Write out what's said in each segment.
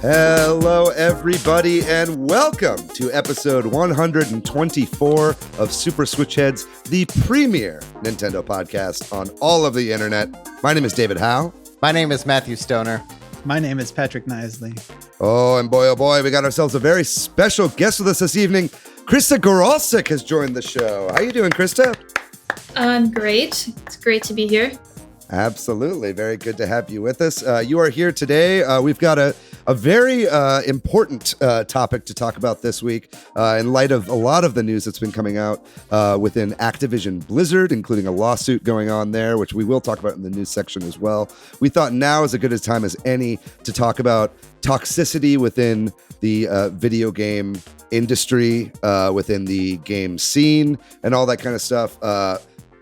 Hello, everybody, and welcome to episode 124 of Super Switch Headz, the premier Nintendo podcast on all of the internet. My name is David Howe. My name is Matthew Stoner. My name is Patrick Nisley. Oh boy, we got ourselves a very special guest with us this evening. Krista Goralczyk has joined the show. How you doing, Krista? I'm great. It's great to be here. Absolutely. Very good to have you with us. You are here today. We've got a very important topic to talk about this week in light of a lot of the news that's been coming out within Activision Blizzard, including a lawsuit going on there, which we will talk about in the news section as well. We thought now is as good a time as any to talk about toxicity within the video game industry, within the game scene, and all that kind of stuff.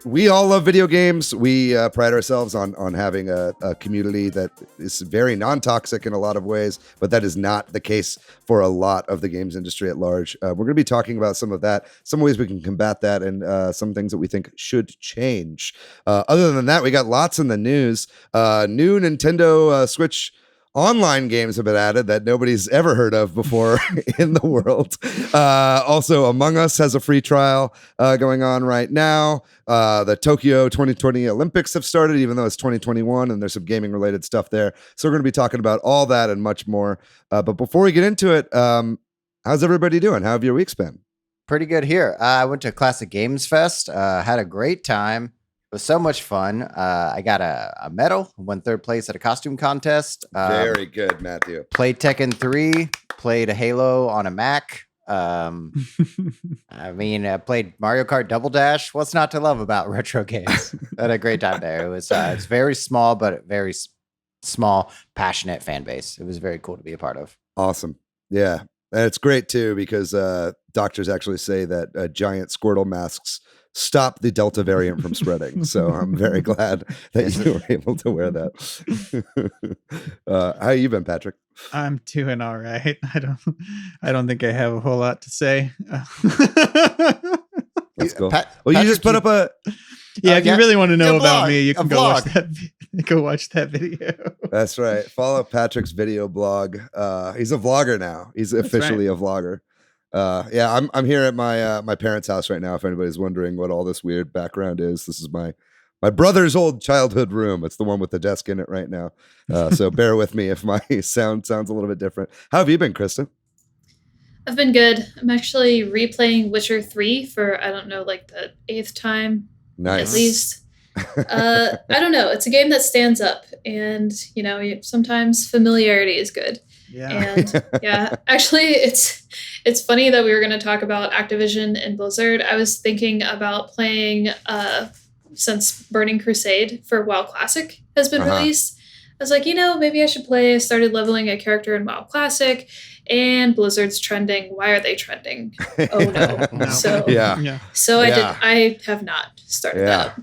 We all love video games. We pride ourselves on having a community that is very non-toxic in a lot of ways, but that is not the case for a lot of the games industry at large. We're going to be talking about some of that, some ways we can combat that, and some things that we think should change. Other than that, we got lots in the news. New Nintendo Switch online games have been added that nobody's ever heard of before in the world. Also, Among Us has a free trial going on right now. The Tokyo 2020 Olympics have started, even though it's 2021, and there's some gaming related stuff there. So we're going to be talking about all that and much more. But before we get into it, how's everybody doing? How have your weeks been? Pretty good here. I went to Classic Games Fest, had a great time. It was so much fun. I got a medal, won third place at a costume contest. Very good, Matthew. Played Tekken 3, played a Halo on a Mac. I played Mario Kart Double Dash. What's not to love about retro games? Had a great time there. It was it's very small, but very small, passionate fan base. It was very cool to be a part of. Awesome. Yeah. And it's great, too, because doctors actually say that giant Squirtle masks stop the Delta variant from spreading. So I'm very glad that you were able to wear that. How you been, Patrick? I'm doing all right. I don't think I have a whole lot to say. That's cool. Well, you just put up a... Yeah, if you really want to know about me, you can go watch that video. That's right. Follow Patrick's video blog. He's a vlogger now. He's officially a vlogger. I'm here at my parents' house right now. If anybody's wondering what all this weird background is, this is my brother's old childhood room. It's the one with the desk in it right now. So bear with me if my sound sounds a little bit different. How have you been, Krista? I've been good. I'm actually replaying Witcher 3 for, I don't know, like the 8th time. Nice. At least. I don't know. It's a game that stands up, and sometimes familiarity is good. Yeah. And yeah, actually, it's funny that we were going to talk about Activision and Blizzard. I was thinking about playing since Burning Crusade for WoW Classic has been released. I was like, maybe I should play. I started leveling a character in WoW Classic, and Blizzard's trending. Why are they trending? Oh no! No. So Yeah. I have not started that.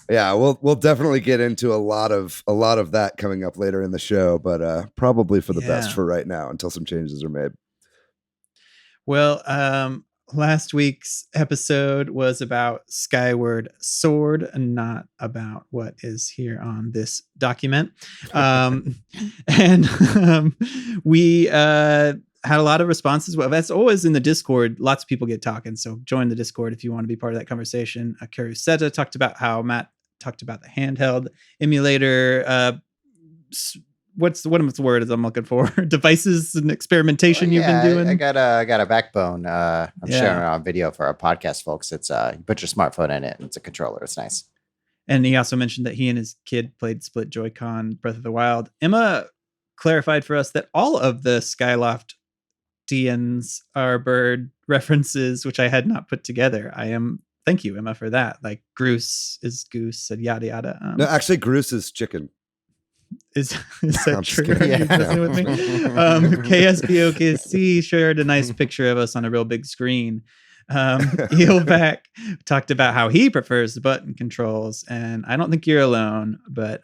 Yeah, we'll definitely get into a lot of that coming up later in the show, but probably for the best for right now until some changes are made. Well, last week's episode was about Skyward Sword and not about what is here on this document. We had a lot of responses. Well, that's always in the Discord. Lots of people get talking. So join the Discord if you want to be part of that conversation. Karuseta talked about how Matt talked about the handheld emulator. What's the word I'm looking for? Devices and experimentation you've been doing. I got a backbone. I'm sharing it on video for our podcast, folks. It's you put your smartphone in it, and it's a controller. It's nice. And he also mentioned that he and his kid played split Joy-Con Breath of the Wild. Emma clarified for us that all of the Skyloft Dians are bird references, which I had not put together. Thank you, Emma, for that. Like Groose is goose and yada yada. No, actually, Groose is chicken. Is that true? Yeah. With me? KSBOKC shared a nice picture of us on a real big screen. Eelback talked about how he prefers the button controls, and I don't think you're alone, but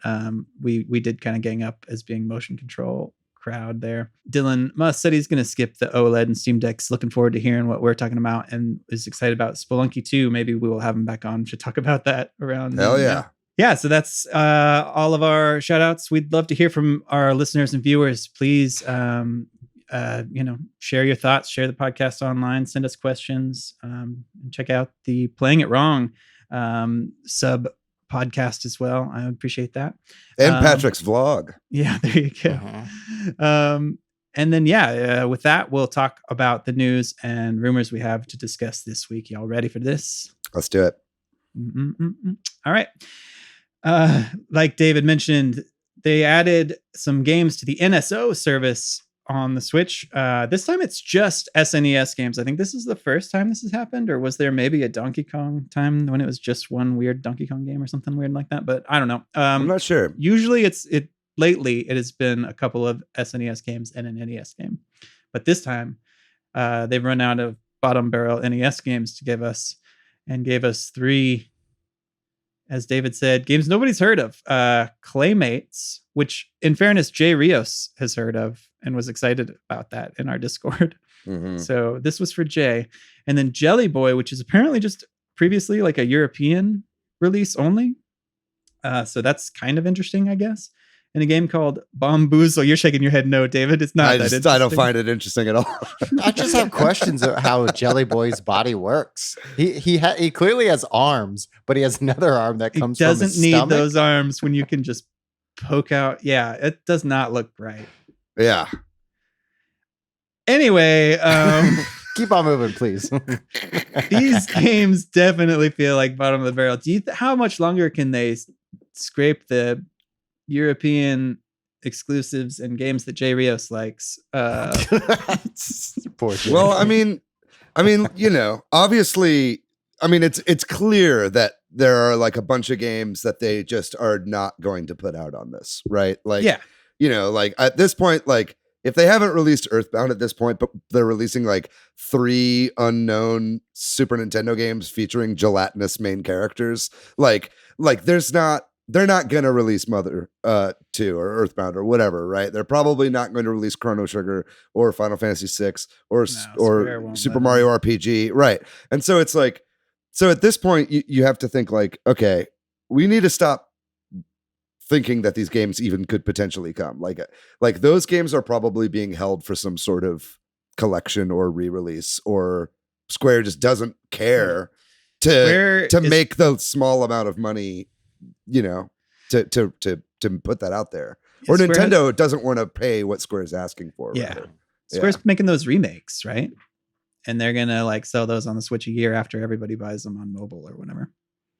we did kind of gang up as being motion control crowd there. Dylan Musk said he's going to skip the OLED and Steam Deck's. Looking forward to hearing what we're talking about, and is excited about Spelunky 2. Maybe we will have him back on to talk about that around. Hell yeah. Yeah, so that's all of our shout outs. We'd love to hear from our listeners and viewers. Please, share your thoughts, share the podcast online, send us questions, and check out the Playing It Wrong sub podcast as well. I appreciate that. And Patrick's vlog. Yeah, there you go. And then, with that, we'll talk about the news and rumors we have to discuss this week. Y'all ready for this? Let's do it. All right. Like David mentioned, they added some games to the NSO service on the Switch. This time it's just SNES games. I think this is the first time this has happened, or was there maybe a Donkey Kong time when it was just one weird Donkey Kong game or something weird like that? But I don't know. I'm not sure. Usually lately it has been a couple of SNES games and an NES game. But this time they've run out of bottom barrel NES games to give us, and gave us 3, as David said, games nobody's heard of. Claymates, which in fairness, Jay Rios has heard of and was excited about that in our Discord. Mm-hmm. So this was for Jay. And then Jelly Boy, which is apparently just previously like a European release only. So that's kind of interesting, I guess. And a game called Bomboozle. You're shaking your head no, David. It's not that interesting. I don't find it interesting at all. I just have questions of how Jelly Boy's body works. He clearly has arms, but he has another arm that comes from his doesn't need stomach. those arms when you can just poke out. Yeah, it does not look right. Yeah. Anyway, Keep on moving, please. these games definitely feel like bottom of the barrel. How much longer can they scrape the European exclusives and games that Jay Rios likes? Poor Jay. Well, I mean, obviously, it's clear that there are like a bunch of games that they just are not going to put out on this, right? Like, yeah, like at this point, like if they haven't released Earthbound at this point, but they're releasing like 3 unknown Super Nintendo games featuring gelatinous main characters, like they're not going to release Mother 2 or Earthbound or whatever, right? They're probably not going to release Chrono Trigger or Final Fantasy 6 or Super Mario RPG, right? And so it's like, so at this point, you have to think like, okay, we need to stop thinking that these games even could potentially come. Like those games are probably being held for some sort of collection or re-release, or Square just doesn't care to make the small amount of money, to put that out there. Or Square Nintendo doesn't want to pay what Square's asking for. Yeah. Rather. Square's making those remakes, right? And they're gonna like sell those on the Switch a year after everybody buys them on mobile or whatever.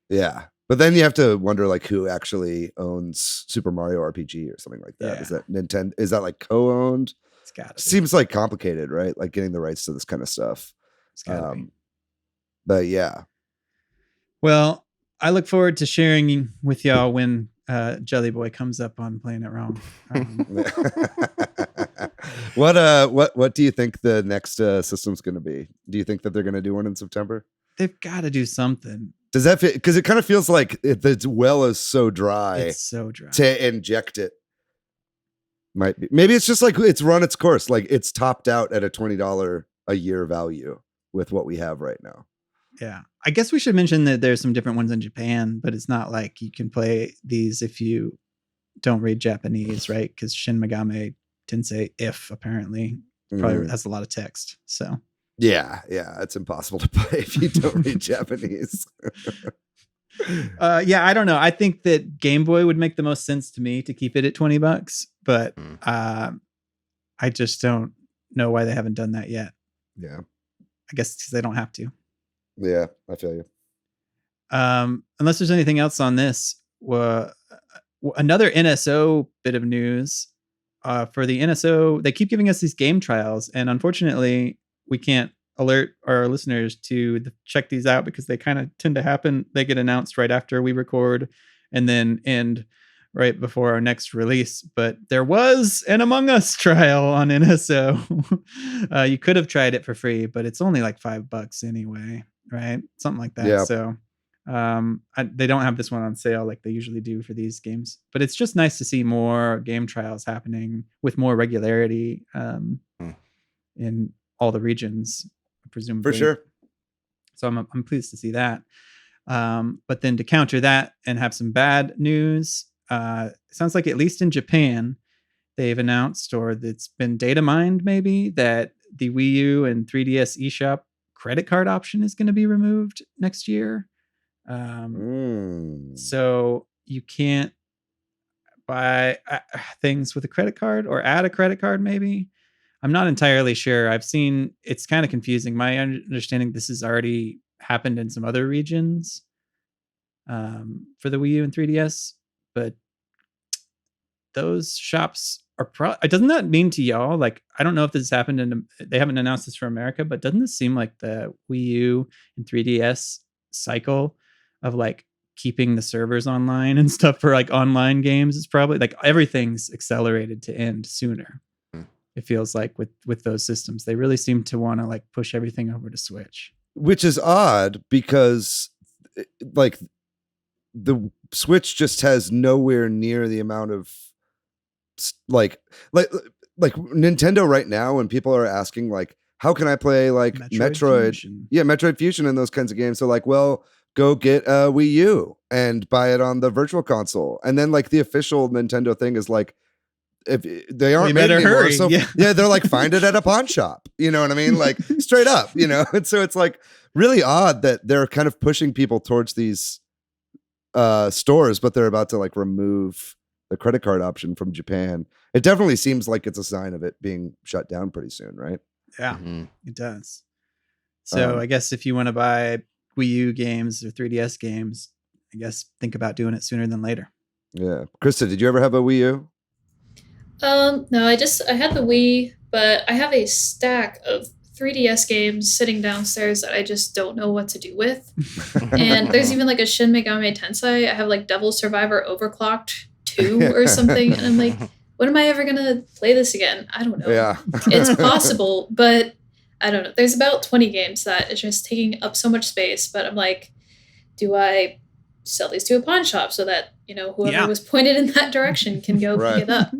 Yeah. But then you have to wonder like who actually owns Super Mario RPG or something like that. Yeah. Is that Nintendo? Is that like co-owned? It's gotta be. Seems like complicated, right? Like getting the rights to this kind of stuff. It's gotta be. But yeah. Well, I look forward to sharing with y'all when Jelly Boy comes up on Playing It Wrong. What do you think the next system's going to be? Do you think that they're going to do one in September? They've got to do something. Does that fit? Because it kind of feels like the well is so dry. It's so dry. To inject it. Might be. Maybe it's just like it's run its course. Like it's topped out at a $20 a year value with what we have right now. Yeah. I guess we should mention that there's some different ones in Japan, but it's not like you can play these if you don't read Japanese, right? Because Shin Megami Tensei If apparently probably has a lot of text. So yeah, it's impossible to play if you don't read Japanese. I don't know. I think that Game Boy would make the most sense to me to keep it at $20, but I just don't know why they haven't done that yet. Yeah. I guess because they don't have to. Yeah, I feel you. Unless there's anything else on this, another NSO bit of news. For the NSO, they keep giving us these game trials, and unfortunately, we can't alert our listeners to check these out because they kind of tend to happen. They get announced right after we record, and then end right before our next release. But there was an Among Us trial on NSO. You could have tried it for free, but it's only like $5 anyway. Right? Something like that. Yeah. So they don't have this one on sale like they usually do for these games, but it's just nice to see more game trials happening with more regularity in all the regions, presumably. For sure. So I'm pleased to see that. But then to counter that and have some bad news, it sounds like at least in Japan, they've announced, or it's been data mined maybe, that the Wii U and 3DS eShop credit card option is going to be removed next year. So you can't buy things with a credit card or add a credit card maybe. I'm not entirely sure. I've seen, it's kind of confusing. My understanding, this has already happened in some other regions for the Wii U and 3DS, but those shops are doesn't that mean to y'all, like, I don't know if this has happened and they haven't announced this for America, but doesn't this seem like the Wii U and 3DS cycle of like keeping the servers online and stuff for like online games is probably like everything's accelerated to end sooner. It feels like with those systems, they really seem to want to like push everything over to Switch, which is odd because like the Switch just has nowhere near the amount of like Nintendo right now, when people are asking like, how can I play like Metroid Fusion and those kinds of games, so like, well, go get a Wii U and buy it on the virtual console. And then like the official Nintendo thing is like, if they aren't made anymore, hurry. So yeah, they're like, find it at a pawn shop. You know what I mean? Like straight up, you know? And so it's like really odd that they're kind of pushing people towards these stores, but they're about to like remove the credit card option from Japan. It definitely seems like it's a sign of it being shut down pretty soon, right? Yeah, it does. So I guess if you want to buy Wii U games or 3DS games, I guess think about doing it sooner than later. Yeah. Krista, did you ever have a Wii U? No, I had the Wii, but I have a stack of 3DS games sitting downstairs that I just don't know what to do with. And there's even like a Shin Megami Tensei. I have like Devil Survivor Overclocked 2 or something. And I'm like, when am I ever going to play this again? I don't know. Yeah. It's possible, but I don't know. There's about 20 games that is just taking up so much space, but I'm like, do I sell these to a pawn shop so that, you know, whoever was pointed in that direction can go pick it up?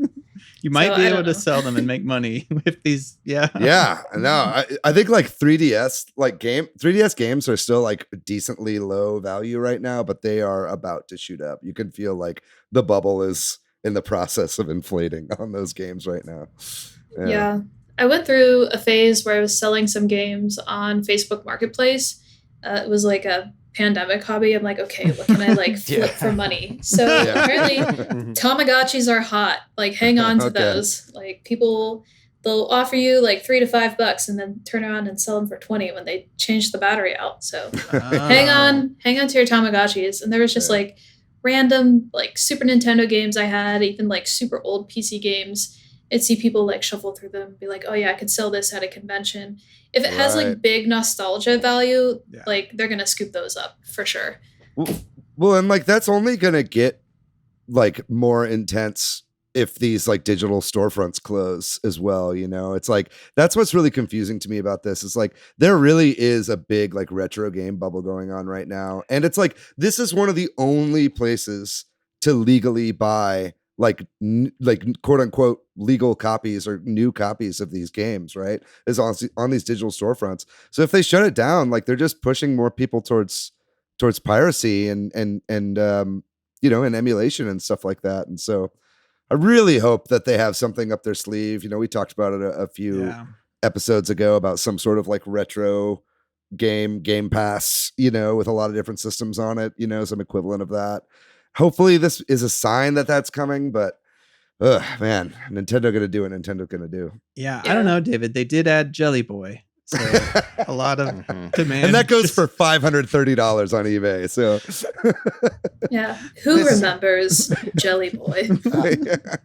You might be able to sell them and make money with these. Yeah. Yeah. No, I think like 3DS games are still like decently low value right now, but they are about to shoot up. You can feel like the bubble is in the process of inflating on those games right now. Yeah. I went through a phase where I was selling some games on Facebook Marketplace. It was like a pandemic hobby. I'm like, okay, what can I like flip for money? So apparently Tamagotchis are hot. Like hang on to those. Like they'll offer you like $3 to $5 and then turn around and sell them for 20 when they change the battery out. So hang on to your Tamagotchis. And there was just like random like Super Nintendo games I had, even like super old PC games. I'd see people like shuffle through them and be like, oh yeah, I could sell this at a convention. If it has like big nostalgia value, like they're going to scoop those up for sure. Well, and like that's only going to get like more intense if these like digital storefronts close as well. You know, it's like, that's what's really confusing to me about this. It's like, there really is a big like retro game bubble going on right now. And it's like, this is one of the only places to legally buy like quote unquote legal copies or new copies of these games, right? Is on these digital storefronts. So if they shut it down, like they're just pushing more people towards piracy and you know, and emulation and stuff like that. And so I really hope that they have something up their sleeve. You know, we talked about it a few episodes ago about some sort of like retro game pass, you know, with a lot of different systems on it, you know, some equivalent of that. Hopefully this is a sign that that's coming, but man, Nintendo going to do what Nintendo going to do. Yeah, I don't know, David. They did add Jelly Boy. So a lot of demand. And that goes for $530 on eBay. So yeah, who remembers Jelly Boy?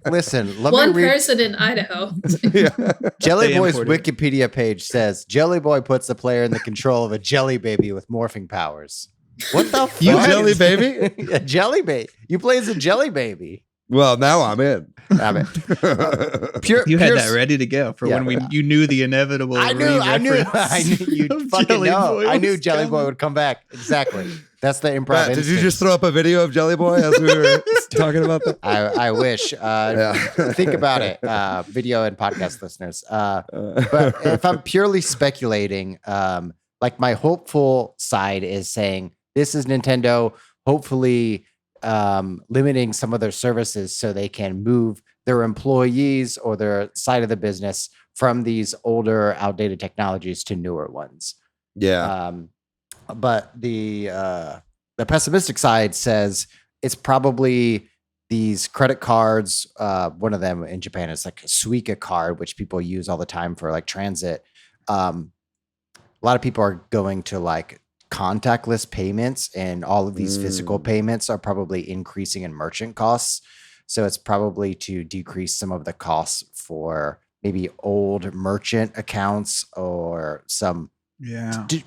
Listen, one person in Idaho. Jelly Boy's Wikipedia page says Jelly Boy puts the player in the control of a jelly baby with morphing powers. What the fuck? You jelly baby? A jelly baby. You play as a jelly baby. Well, now I'm in. You had that ready to go for when you knew the inevitable. I knew you'd fucking know. I knew Jelly Boy would come back. Exactly. That's the improv. Matt, did you just throw up a video of Jelly Boy as we were talking about that? I wish. Think about it, video and podcast listeners. But if I'm purely speculating, like my hopeful side is saying This is Nintendo hopefully limiting some of their services so they can move their employees or their side of the business from these older, outdated technologies to newer ones. Yeah. But the pessimistic side says it's probably these credit cards. One of them in Japan is like a Suica card, which people use all the time for like transit. A lot of people are going to like contactless payments, and all of these physical payments are probably increasing in merchant costs. So it's probably to decrease some of the costs for maybe old merchant accounts or some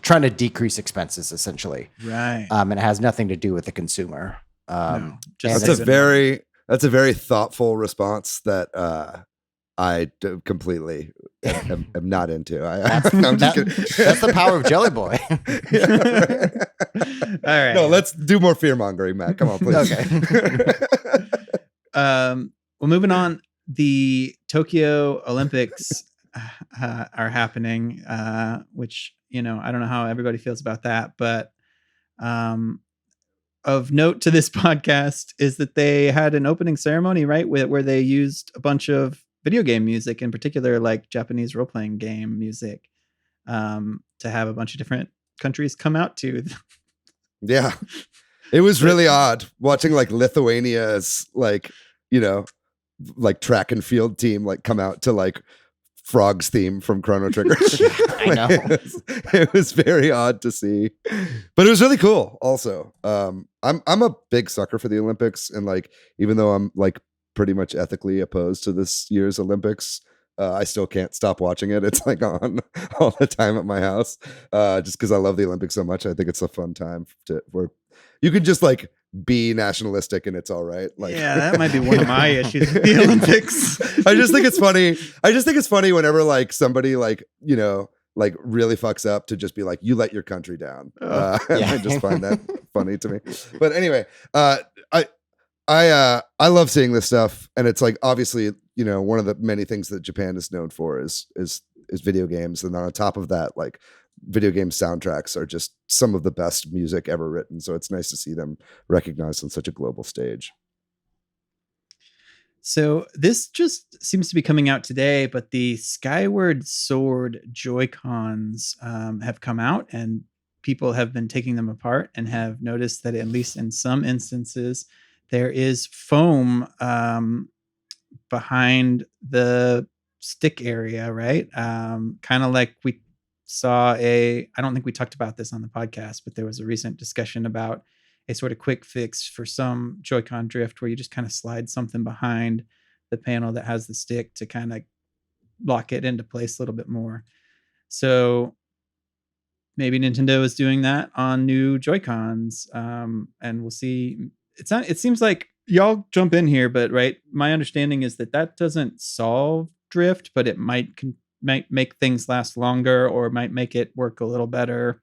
trying to decrease expenses essentially. Right. And it has nothing to do with the consumer. No, That's a very thoughtful response that I completely am not into. I'm just kidding. That's the power of Jelly Boy. All right. No, let's do more fear mongering, Matt. Come on, please. Okay. Well, moving on. The Tokyo Olympics are happening, which, I don't know how everybody feels about that, but of note to this podcast is that they had an opening ceremony, right, where they used a bunch of video game music, in particular, like Japanese role-playing game music, to have a bunch of different countries come out to. Yeah. It was really odd watching like Lithuania's like track and field team like come out to like Frog's theme from Chrono Trigger. I know. It was very odd to see, but it was really cool also. I'm a big sucker for the Olympics, and like even though I'm like pretty much ethically opposed to this year's Olympics, I still can't stop watching it. It's like on all the time at my house, just because I love the Olympics so much. I think it's a fun time where you can just like be nationalistic and it's all right. Like, yeah, that might be one of my issues with the Olympics. I just think it's funny. I just think it's funny whenever like somebody like like really fucks up to just be like, you let your country down. I just find that funny to me. But anyway, I love seeing this stuff, and it's like obviously one of the many things that Japan is known for is video games, and on top of that, like video game soundtracks are just some of the best music ever written. So it's nice to see them recognized on such a global stage. So this just seems to be coming out today, but the Skyward Sword Joy-Cons have come out, and people have been taking them apart and have noticed that at least in some instances there is foam behind the stick area, right? Kind of like we saw I don't think we talked about this on the podcast, but there was a recent discussion about a sort of quick fix for some Joy-Con drift where you just kind of slide something behind the panel that has the stick to kind of lock it into place a little bit more. So maybe Nintendo is doing that on new Joy-Cons, and we'll see. It seems like, y'all jump in here, but right, my understanding is that doesn't solve drift, but it might make things last longer, or might make it work a little better,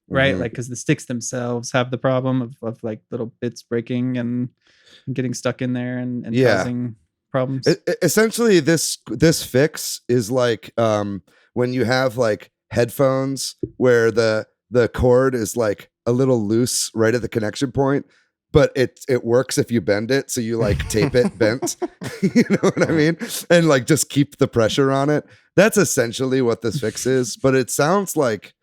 right? Like, because the sticks themselves have the problem of like little bits breaking and getting stuck in there and causing problems. Essentially, this fix is like when you have like headphones where the cord is like a little loose right at the connection point, but it works if you bend it. So you like tape it bent, you know what I mean? And like just keep the pressure on it. That's essentially what this fix is. But it sounds like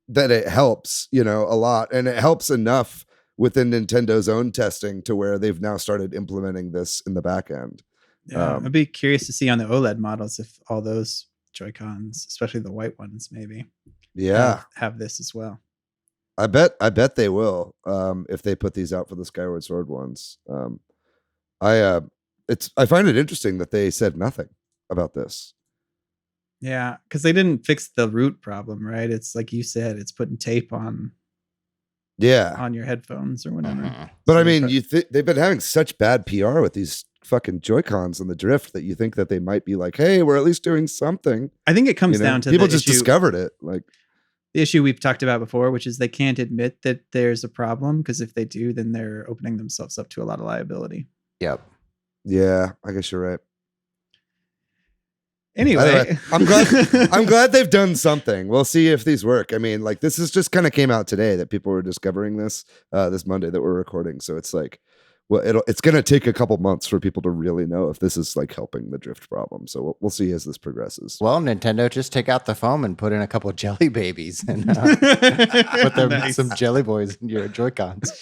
that it helps, a lot. And it helps enough within Nintendo's own testing to where they've now started implementing this in the back end. Yeah, I'd be curious to see on the OLED models if all those Joy-Cons, especially the white ones, maybe have this as well. I bet they will, if they put these out for the Skyward Sword ones. I find it interesting that they said nothing about this. Yeah, because they didn't fix the root problem, right? It's like you said, it's putting tape on your headphones or whatever. But I mean, they've been having such bad PR with these fucking Joy-Cons and the drift that you think that they might be like, hey, we're at least doing something. I think it comes down to people just discovered it, like the issue we've talked about before, which is they can't admit that there's a problem, because if they do, then they're opening themselves up to a lot of liability. Yep. Yeah, I guess you're right. Anyway, I'm glad they've done something. We'll see if these work. I mean, like this is just kind of came out today that people were discovering this this Monday that we're recording. So it's like, well, it's going to take a couple months for people to really know if this is like helping the drift problem. So we'll see as this progresses. Well, Nintendo, just take out the foam and put in a couple of jelly babies and put them Nice. some jelly boys in your Joy-Cons.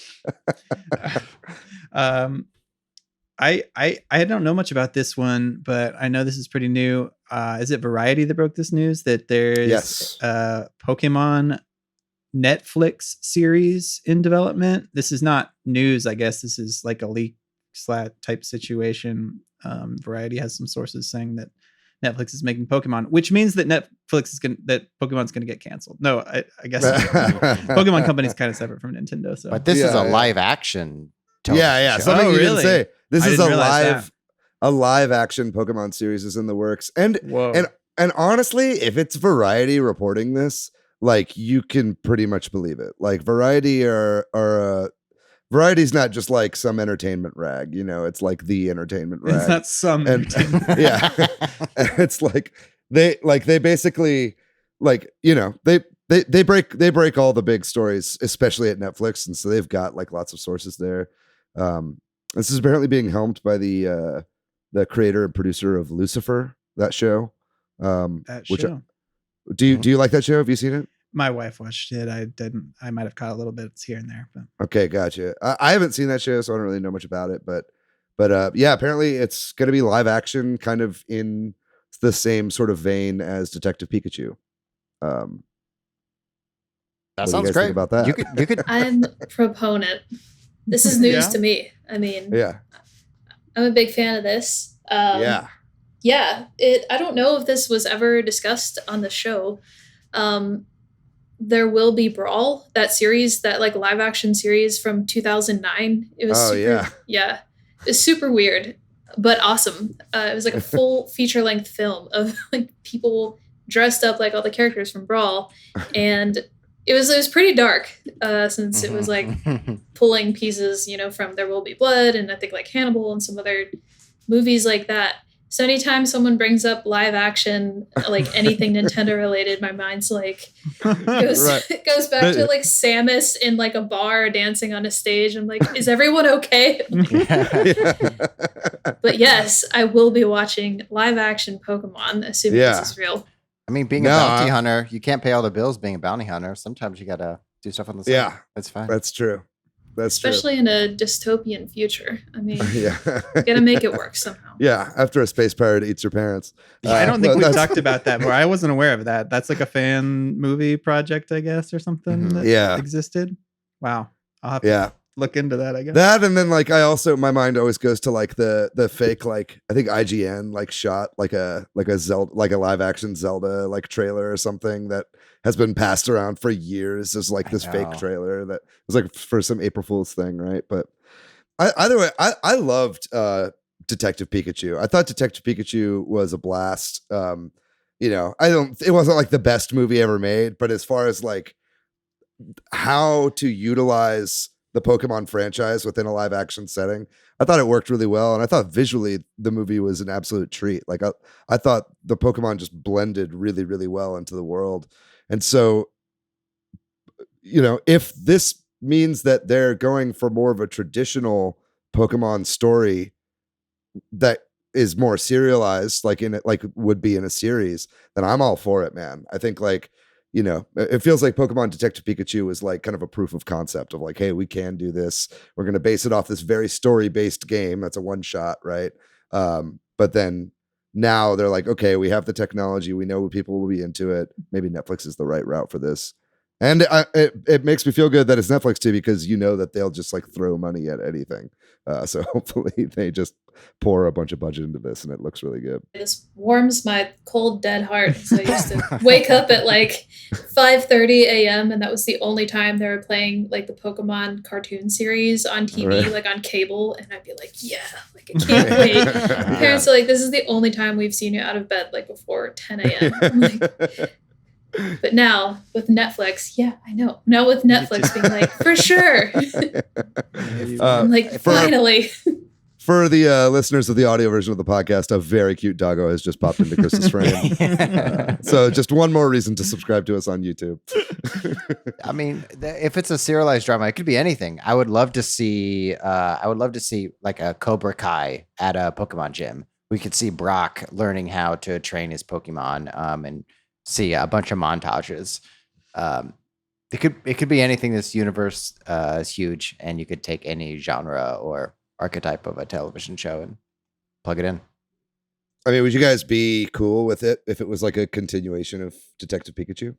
I don't know much about this one, but I know this is pretty new. Is it Variety that broke this news that there's a Pokemon Netflix series in development? This is not news, I guess. This is like a leak type situation. Variety has some sources saying that Netflix is making Pokemon, which means that Pokemon's gonna get canceled. No, I guess Pokemon Company's kind of separate from Nintendo. So, but this is a live action. Yeah. Show. Something you didn't really? say. This is a live action Pokemon series is in the works. And honestly, if it's Variety reporting this, like you can pretty much believe it. Like Variety Variety's not just like some entertainment rag, you know, it's like the entertainment rag. It's not some yeah. It's like they basically like, you know, they break all the big stories, especially at Netflix, and so they've got like lots of sources there. This is apparently being helmed by the creator and producer of Lucifer, that show. Do you like that show? Have you seen it? My wife watched it. I didn't. I might have caught a little bit here and there, but okay, gotcha. I haven't seen that show, so I don't really know much about it. But yeah, apparently it's going to be live action, kind of in the same sort of vein as Detective Pikachu. That sounds great. About that, you could. I'm a proponent. This is news to me. I mean, I'm a big fan of this. I don't know if this was ever discussed on the show. There will be Brawl, that series, that like live action series from 2009. It was it's super weird, but awesome. It was like a full feature length film of like people dressed up like all the characters from Brawl, and it was pretty dark since it was like pulling pieces, you know, from There Will Be Blood and I think like Hannibal and some other movies like that. So anytime someone brings up live action, like anything Nintendo related, my mind's like goes back to like Samus in like a bar dancing on a stage. I'm like, is everyone okay? But yes, I will be watching live action Pokemon, assuming this is real. I mean, being a bounty hunter, you can't pay all the bills being a bounty hunter. Sometimes you gotta do stuff on the side. Yeah, that's fine. That's true. Especially in a dystopian future. I mean, gotta make it work somehow. Yeah, after a space pirate eats your parents. I don't think we've talked about that more. I wasn't aware of that. That's like a fan movie project, I guess, or something that existed. Wow. I'll have to look into that, I guess. That, and then like I also, my mind always goes to like the fake, like I think IGN like shot like a Zelda, like a live action Zelda like trailer or something that has been passed around for years as like this fake trailer that was like for some April Fool's thing, right? But either way, I loved Detective Pikachu. I thought Detective Pikachu was a blast. You know, it wasn't like the best movie ever made, but as far as like how to utilize the Pokemon franchise within a live action setting, I thought it worked really well. And I thought visually the movie was an absolute treat. Like I thought the Pokemon just blended really, really well into the world. And so, you know, if this means that they're going for more of a traditional Pokemon story that is more serialized, like in it, like would be in a series, then I'm all for it, man. I think like, you know, it feels like Pokemon Detective Pikachu is like kind of a proof of concept of like, hey, we can do this. We're going to base it off this very story-based game. That's a one shot, right? But then now they're like, okay, we have the technology. We know people will be into it. Maybe Netflix is the right route for this. And it makes me feel good that it's Netflix too, because you know that they'll just like throw money at anything. So hopefully they just pour a bunch of budget into this and it looks really good. This warms my cold, dead heart. So I used to wake up at like 5:30 a.m. and that was the only time they were playing like the Pokemon cartoon series on TV, like on cable. And I'd be like, yeah, like I can't wait. Parents are like, this is the only time we've seen you out of bed, like before 10 a.m. I'm like, but now with Netflix, I know. Now with Netflix being like, for sure. I'm like, finally. For the listeners of the audio version of the podcast, a very cute doggo has just popped into Krista's frame. So just one more reason to subscribe to us on YouTube. I mean, if it's a serialized drama, it could be anything. I would love to see like a Cobra Kai at a Pokemon gym. We could see Brock learning how to train his Pokemon, and see a bunch of montages. It could be anything. This universe is huge, and you could take any genre or archetype of a television show and plug it in. I mean, would you guys be cool with it if it was like a continuation of Detective Pikachu?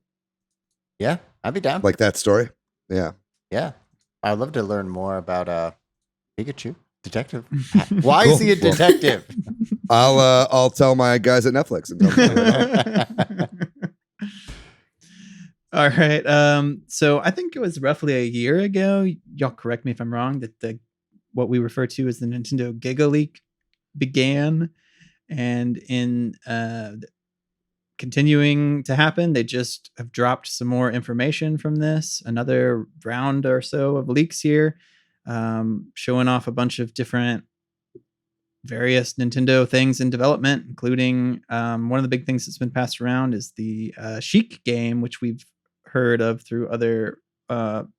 Yeah, I'd be down. Like that story? Yeah. Yeah. I'd love to learn more about Pikachu. Detective. Why is he a detective? I'll tell my guys at Netflix and tell them. All right. So I think it was roughly a year ago. Y'all correct me if I'm wrong. That what we refer to as the Nintendo gigaleak began, and in continuing to happen, they just have dropped some more information from this. Another round or so of leaks here, showing off a bunch of different various Nintendo things in development, including one of the big things that's been passed around is the Sheik game, which we've heard of through other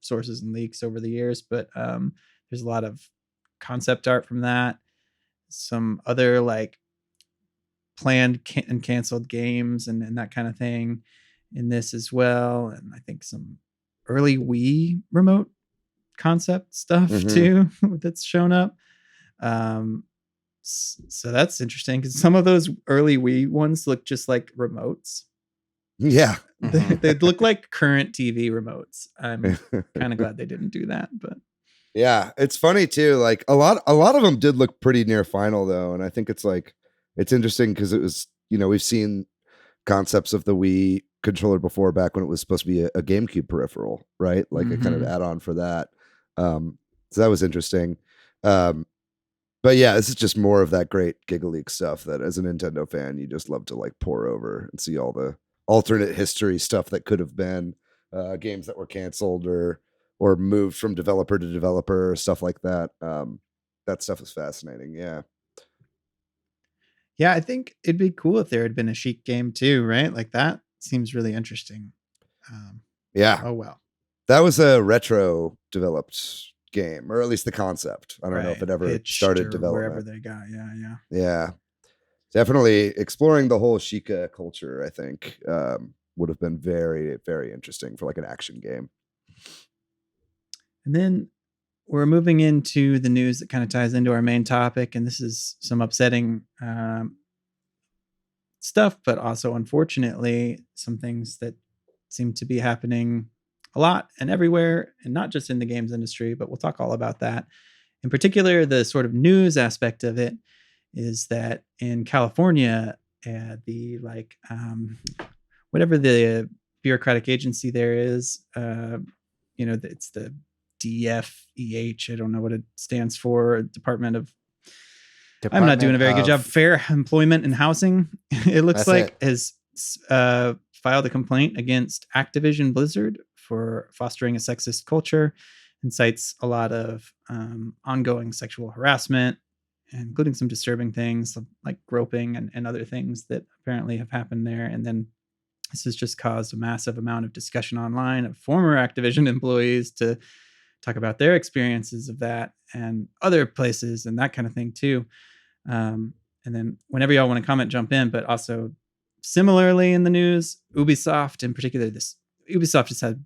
sources and leaks over the years. But there's a lot of concept art from that, some other like planned and canceled games and that kind of thing in this as well, and I think some early Wii remote concept stuff too that's shown up. So that's interesting because some of those early Wii ones look just like remotes. Yeah. They look like current TV remotes. I'm kind of glad they didn't do that, but yeah, it's funny too. Like a lot of them did look pretty near final though, and I think it's interesting because it was, we've seen concepts of the Wii controller before, back when it was supposed to be a GameCube peripheral, right? Like a kind of add-on for that. So that was interesting. But yeah, this is just more of that great gigaleak stuff that as a Nintendo fan, you just love to like pour over and see all the alternate history stuff that could have been, games that were canceled or moved from developer to developer, stuff like that. That stuff is fascinating. Yeah. Yeah, I think it'd be cool if there had been a Sheik game too, right? Like that seems really interesting. Yeah. Oh, well. That was a retro developed game, or at least the concept. I don't know if it ever Pitched started or development. wherever they got. Yeah. Yeah. Definitely exploring the whole Sheikah culture, I think, would have been very, very interesting for like an action game. And then we're moving into the news that kind of ties into our main topic. And this is some upsetting stuff, but also, unfortunately, some things that seem to be happening a lot and everywhere, and not just in the games industry, but we'll talk all about that. In particular, the sort of news aspect of it is that in California, the whatever the bureaucratic agency there is, it's the DFEH. I don't know what it stands for. I'm not doing a very good job. Fair Employment and Housing. It looks like has filed a complaint against Activision Blizzard for fostering a sexist culture and cites a lot of ongoing sexual harassment, including some disturbing things like groping and other things that apparently have happened there. And then this has just caused a massive amount of discussion online of former Activision employees to talk about their experiences of that and other places and that kind of thing too. And then whenever y'all want to comment, jump in. But also similarly in the news, Ubisoft in particular, Ubisoft has had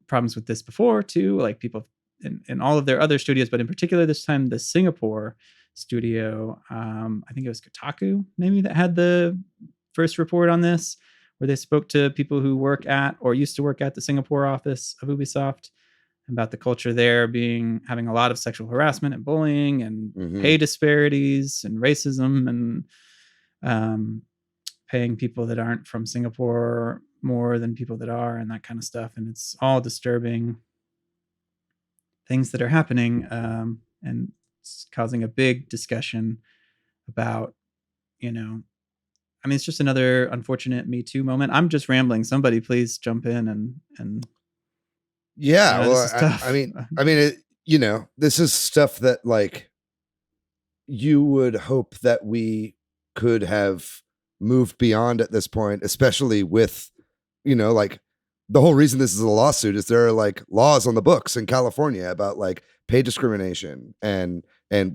problems with this before too, like people in all of their other studios, but in particular this time the Singapore studio, I think it was Kotaku maybe that had the first report on this, where they spoke to people who work at or used to work at the Singapore office of Ubisoft about the culture there having a lot of sexual harassment and bullying and pay disparities and racism and paying people that aren't from Singapore more than people that are and that kind of stuff. And it's all disturbing things that are happening, and it's causing a big discussion about, it's just another unfortunate Me Too moment. I'm just rambling. Somebody please jump in and yeah. Well, I mean, this is stuff that like you would hope that we could have moved beyond at this point, especially with, like the whole reason this is a lawsuit is there are like laws on the books in California about like pay discrimination and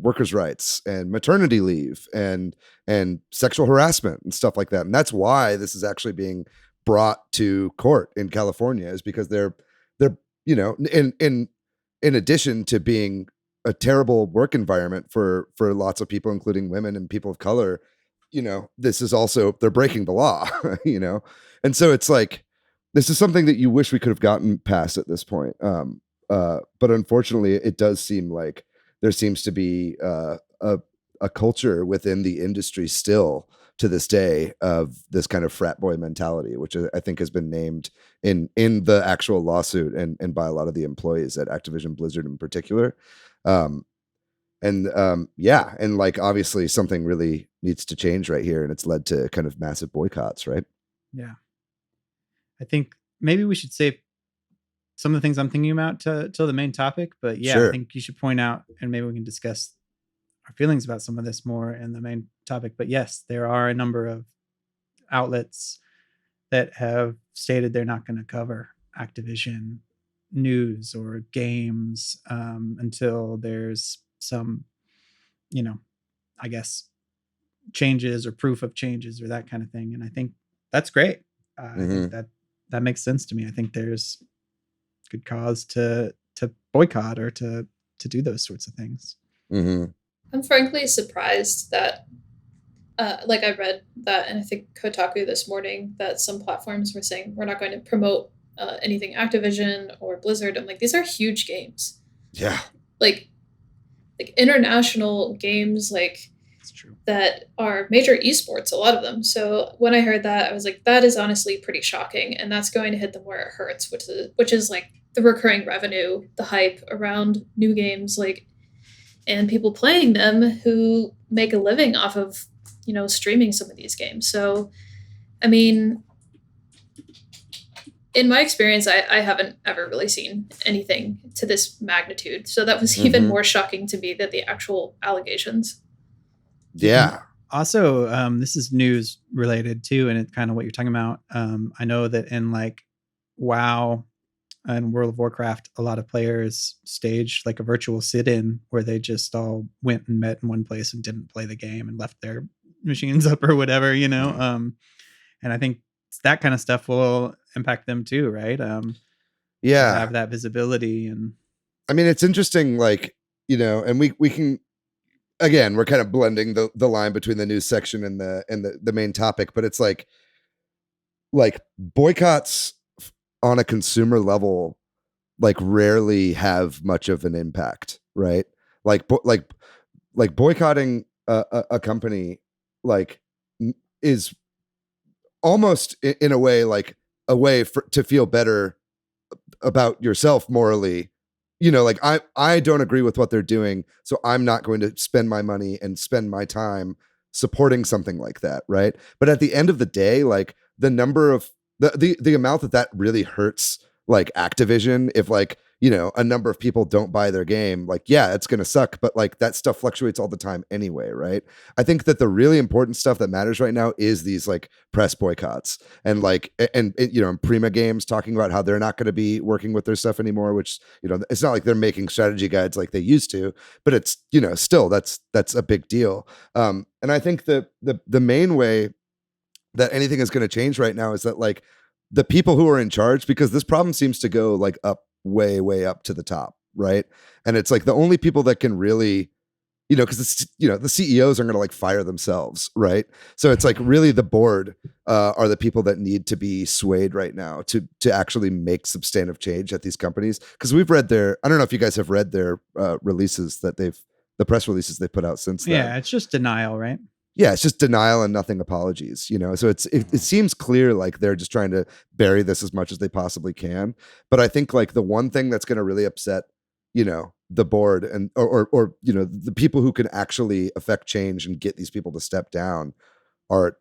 workers' rights and maternity leave and sexual harassment and stuff like that. And that's why this is actually being brought to court in California, is because they're in addition to being a terrible work environment for lots of people, including women and people of color, this is also, they're breaking the law, and so it's like, this is something that you wish we could have gotten past at this point. But unfortunately, it does seem like there seems to be a culture within the industry still to this day of this kind of frat boy mentality, which I think has been named in the actual lawsuit and by a lot of the employees at Activision Blizzard in particular. And like obviously something really needs to change right here, and it's led to kind of massive boycotts, right? Yeah. I think maybe we should save some of the things I'm thinking about till the main topic, but yeah, Sure. I think you should point out, and maybe we can discuss our feelings about some of this more in the main topic. But yes, there are a number of outlets that have stated they're not going to cover Activision news or games until there's some, I guess, changes or proof of changes or that kind of thing. And I think that's great. I think that makes sense to me. I think there's good cause to boycott or to do those sorts of things. I'm frankly surprised that, I read that, and I think Kotaku this morning, that some platforms were saying we're not going to promote anything Activision or Blizzard. I'm like, these are huge games. Yeah. Like international games, like It's true. that are major esports, a lot of them. So when I heard that, I was like, that is honestly pretty shocking, and that's going to hit them where it hurts, which is like the recurring revenue, the hype around new games, like, and people playing them who make a living off of, streaming some of these games. So, I mean, in my experience, I haven't ever really seen anything to this magnitude. So that was even more shocking to me than the actual allegations. Yeah. Also, this is news related too, and it's kind of what you're talking about. I know that in like WoW and World of Warcraft, a lot of players staged like a virtual sit-in where they just all went and met in one place and didn't play the game and left their machines up or whatever, and I think that kind of stuff will impact them too, right? Yeah. Have that visibility. And I mean, it's interesting, like, and we can, again, we're kind of blending the line between the news section and the main topic, but it's like boycotts on a consumer level, like, rarely have much of an impact, right? Like boycotting a company, like, is almost in a way like a way to feel better about yourself morally. Like, I don't agree with what they're doing, so I'm not going to spend my money and spend my time supporting something like that, right? But at the end of the day, like, the number of the amount that really hurts, like, Activision, if, like, a number of people don't buy their game, like, yeah, it's gonna suck, but, like, that stuff fluctuates all the time anyway, right? I think that the really important stuff that matters right now is these, like, press boycotts and, like, and Prima Games talking about how they're not going to be working with their stuff anymore, which, it's not like they're making strategy guides like they used to, but it's, still that's a big deal. And I think the main way that anything is going to change right now is that, like, the people who are in charge, because this problem seems to go, like, up way up to the top, right? And it's like the only people that can really, because the CEOs are going to, like, fire themselves, right? So it's like really the board are the people that need to be swayed right now to actually make substantive change at these companies. Because we've read I don't know if you guys have read their releases that the press releases they put out since then. Yeah, it's just denial, right? Yeah, it's just denial and nothing apologies, So it seems clear like they're just trying to bury this as much as they possibly can. But I think, like, the one thing that's going to really upset, the board and or the people who can actually affect change and get these people to step down are,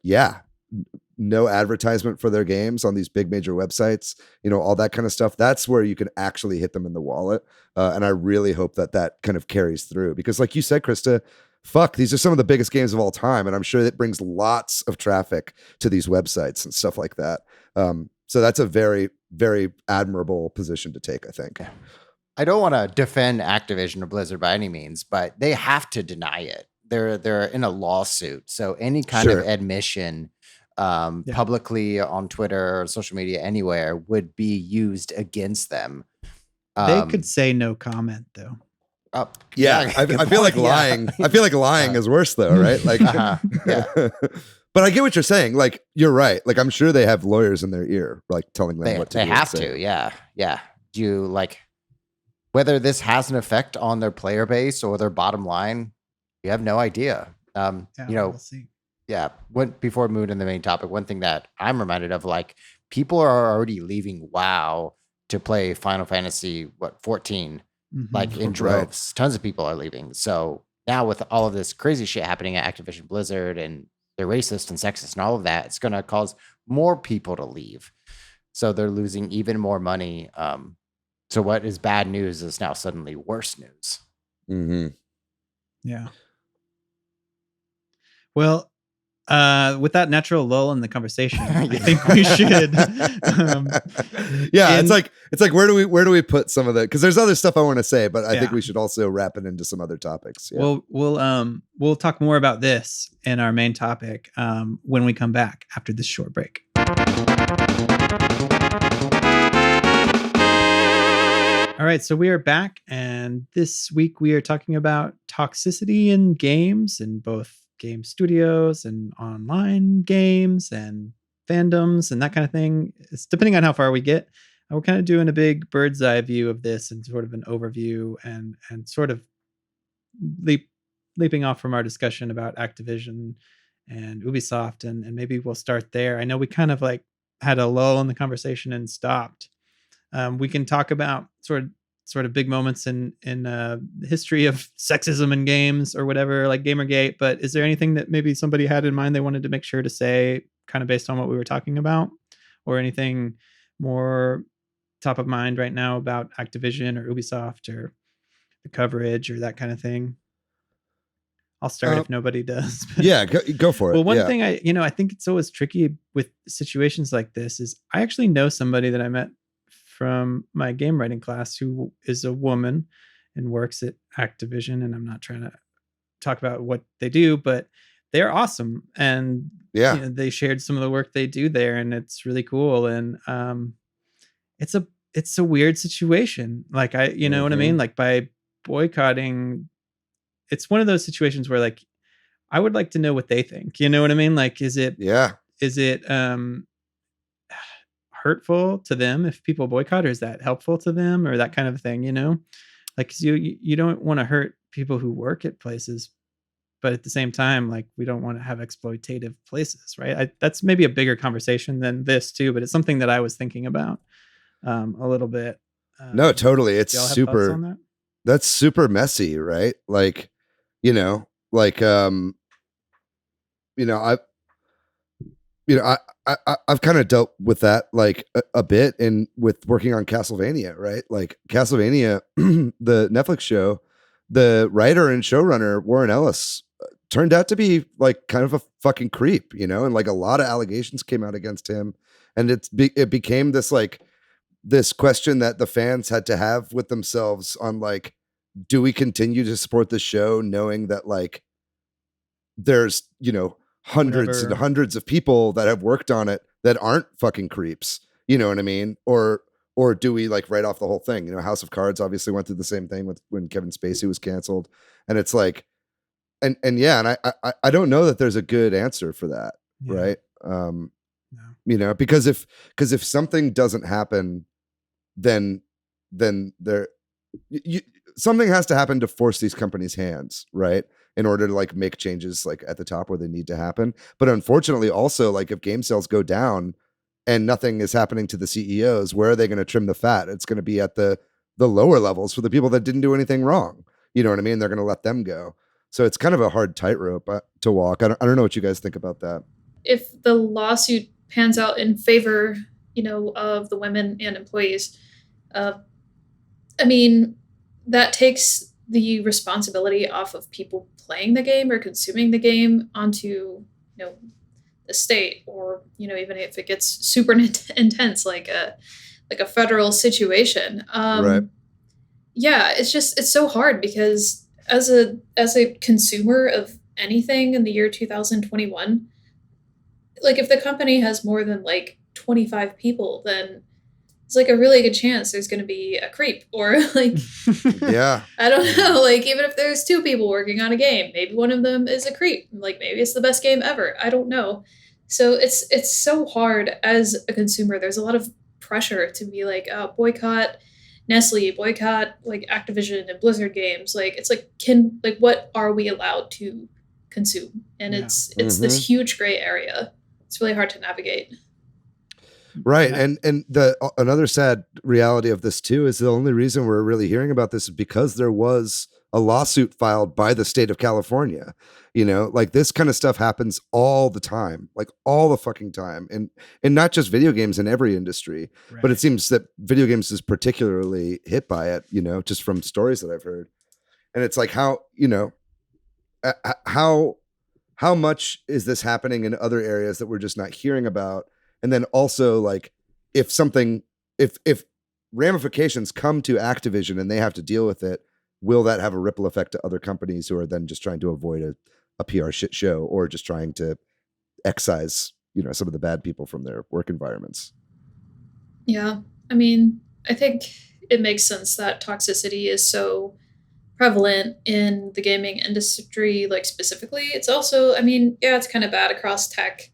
no advertisement for their games on these big major websites, all that kind of stuff. That's where you can actually hit them in the wallet. And I really hope that kind of carries through, because, like you said, Krista, fuck, these are some of the biggest games of all time, and I'm sure that brings lots of traffic to these websites and stuff like that. So that's a very, very admirable position to take, I think. I don't want to defend Activision or Blizzard by any means, but they have to deny it. They're in a lawsuit, so any kind of admission publicly on Twitter or social media anywhere would be used against them. They could say no comment though. I feel like lying. I feel like lying is worse though, right? Like, but I get what you're saying. Like, you're right. Like, I'm sure they have lawyers in their ear, like telling them what to do. They have to. Yeah. Do you like whether this has an effect on their player base or their bottom line? You have no idea. We'll see. Yeah. Before we move to the main topic, one thing that I'm reminded of, like, people are already leaving WoW to play Final Fantasy 14. Like in droves. Right. Tons of people are leaving. So now with all of this crazy shit happening at Activision Blizzard and they're racist and sexist and all of that, it's going to cause more people to leave. So they're losing even more money. So what is bad news is now suddenly worse news. Mm-hmm. Yeah. Well, with that natural lull in the conversation, I think we should. It's like where do we put some of the, because there's other stuff I want to say, but I think we should also wrap it into some other topics. Yeah. We'll talk more about this in our main topic when we come back after this short break. All right, so we are back, and this week we are talking about toxicity in games, in both game studios and online games and fandoms and that kind of thing. It's depending on how far we get. We're kind of doing a big bird's eye view of this and sort of an overview and sort of leaping off from our discussion about Activision and Ubisoft, and maybe we'll start there. I know we kind of like had a lull in the conversation and stopped. We can talk about sort of big moments in the history of sexism in games or whatever, like Gamergate. But is there anything that maybe somebody had in mind they wanted to make sure to say, kind of based on what we were talking about, or anything more top of mind right now about Activision or Ubisoft or the coverage or that kind of thing? I'll start if nobody does. Yeah, go for it. Well, one thing I think it's always tricky with situations like this is I actually know somebody that I met from my game writing class who is a woman and works at Activision, and I'm not trying to talk about what they do, but they're awesome, and they shared some of the work they do there, and it's really cool. And it's a weird situation. Like what I mean? Like by boycotting, it's one of those situations where like I would like to know what they think. You know what I mean? Like, is it hurtful to them if people boycott, or is that helpful to them, or that kind of thing? Like, 'cause you don't want to hurt people who work at places, but at the same time, like, we don't want to have exploitative places, right? That's maybe a bigger conversation than this too, but it's something that I was thinking about a little bit. No, totally. It's super. That's super messy, right? Like, I've kind of dealt with that like a bit with working on Castlevania, right? Like Castlevania, the Netflix show, the writer and showrunner Warren Ellis turned out to be like kind of a fucking creep, and like a lot of allegations came out against him, and it became this like this question that the fans had to have with themselves on like, do we continue to support the show knowing that like there's hundreds and hundreds of people that have worked on it that aren't fucking creeps, you know what I mean? Or do we like write off the whole thing? House of Cards obviously went through the same thing when Kevin Spacey was canceled, and it's like, and I don't know that there's a good answer for that, right? No. Because if something doesn't happen, then something has to happen to force these companies' hands, right? In order to like make changes like at the top where they need to happen. But unfortunately also like if game sales go down and nothing is happening to the CEOs, where are they going to trim the fat? It's going to be at the lower levels for the people that didn't do anything wrong. You know what I mean? They're going to let them go. So it's kind of a hard tightrope to walk. I don't know what you guys think about that. If the lawsuit pans out in favor, of the women and employees, that takes the responsibility off of people playing the game or consuming the game onto, the state, or, even if it gets super intense, like a federal situation. Right. Yeah, it's so hard because as a consumer of anything in the year 2021, like if the company has more than like 25 people, then it's like a really good chance there's going to be a creep, or like, Yeah. I don't know, like even if there's 2 people working on a game, maybe one of them is a creep. Like maybe it's the best game ever. I don't know. So it's so hard as a consumer. There's a lot of pressure to be like, oh, boycott Nestle, boycott like Activision and Blizzard games. Like it's like, what are we allowed to consume? And it's this huge gray area. It's really hard to navigate. Right. And the another sad reality of this too is the only reason we're really hearing about this is because there was a lawsuit filed by the state of California. Like this kind of stuff happens all the time, like all the fucking time. And not just video games, in every industry. Right. But it seems that video games is particularly hit by it, just from stories that I've heard. And it's like how much is this happening in other areas that we're just not hearing about? And then also, like, if ramifications come to Activision and they have to deal with it, will that have a ripple effect to other companies who are then just trying to avoid a PR shit show, or just trying to excise, some of the bad people from their work environments? Yeah. I mean, I think it makes sense that toxicity is so prevalent in the gaming industry, like specifically. It's also, I mean, yeah, it's kind of bad across tech.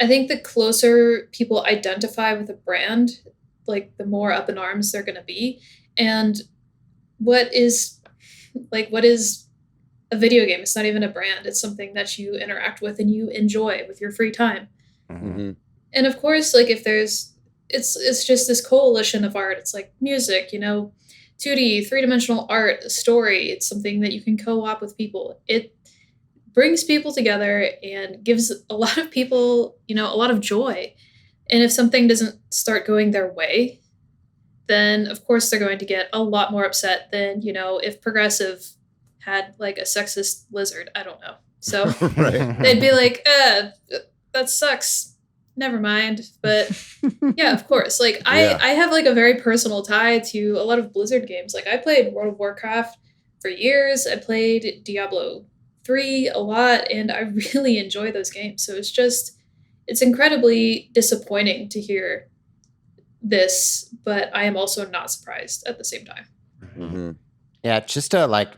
I think the closer people identify with a brand, like the more up in arms they're going to be. And what is a video game? It's not even a brand. It's something that you interact with and you enjoy with your free time. Mm-hmm. And of course, like if it's just this coalition of art. It's like music, 2D, 3-dimensional art, a story. It's something that you can co-op with people. It brings people together and gives a lot of people, a lot of joy. And if something doesn't start going their way, then of course they're going to get a lot more upset than, if Progressive had like a sexist lizard. I don't know. So Right. they'd be like, that sucks. Never mind. But yeah, of course. Like I have like a very personal tie to a lot of Blizzard games. Like I played World of Warcraft for years. I played Diablo 3 a lot, and I really enjoy those games. So it's incredibly disappointing to hear this, but I am also not surprised at the same time. Mm-hmm. Yeah, just to like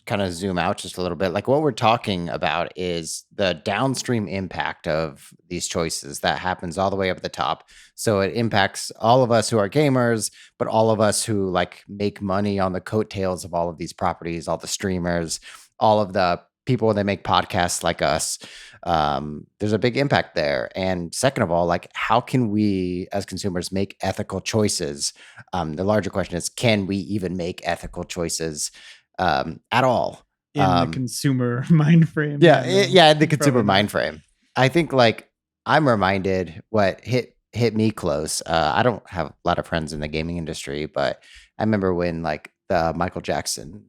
kind of zoom out just a little bit, like what we're talking about is the downstream impact of these choices that happens all the way up at the top. So it impacts all of us who are gamers, but all of us who like make money on the coattails of all of these properties, all the streamers, all of the people that make podcasts like us. There's a big impact there. And second of all, like how can we as consumers make ethical choices? The larger question is, can we even make ethical choices at all? In the consumer mind frame. In the consumer mind frame. I think like I'm reminded what hit me close. I don't have a lot of friends in the gaming industry, but I remember when like the Michael Jackson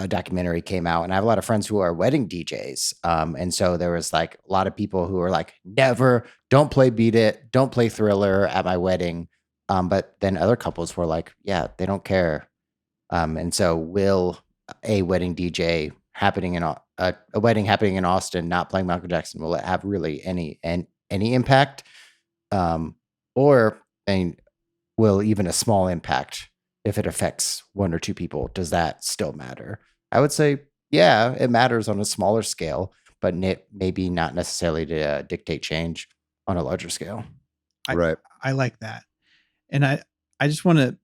documentary came out, and I have a lot of friends who are wedding DJs. And so there was like a lot of people who were like, never, don't play Beat It, don't play Thriller at my wedding. But then other couples were like, yeah, they don't care. And so will a wedding DJ happening in a wedding happening in Austin, not playing Michael Jackson, will it have really any impact? Or will even a small impact, if it affects 1 or 2 people, does that still matter? I would say, yeah, it matters on a smaller scale, but maybe not necessarily to dictate change on a larger scale. Right. I like that. And I just want to,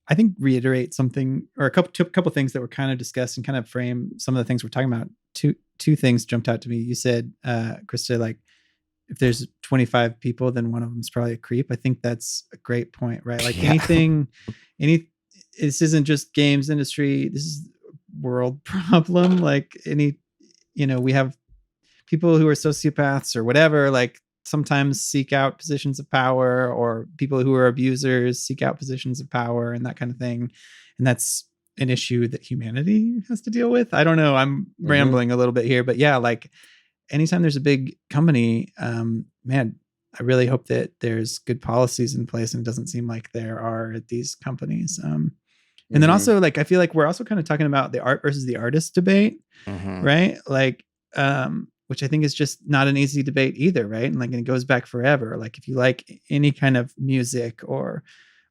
I think, reiterate something, or a couple things that were kind of discussed and kind of frame some of the things we're talking about. Two things jumped out to me. You said, Krista, like if there's 25 people, then one of them is probably a creep. I think that's a great point, right? Like this isn't just games industry. This is world problem. Like we have people who are sociopaths or whatever, like sometimes seek out positions of power, or people who are abusers seek out positions of power and that kind of thing. And that's an issue that humanity has to deal with. I don't know. I'm rambling a little bit here, but yeah, like anytime there's a big company, man, I really hope that there's good policies in place, and it doesn't seem like there are at these companies. And then also, like, I feel like we're also kind of talking about the art versus the artist debate, right? Like, which I think is just not an easy debate either, right? And like, and it goes back forever. Like, if you like any kind of music or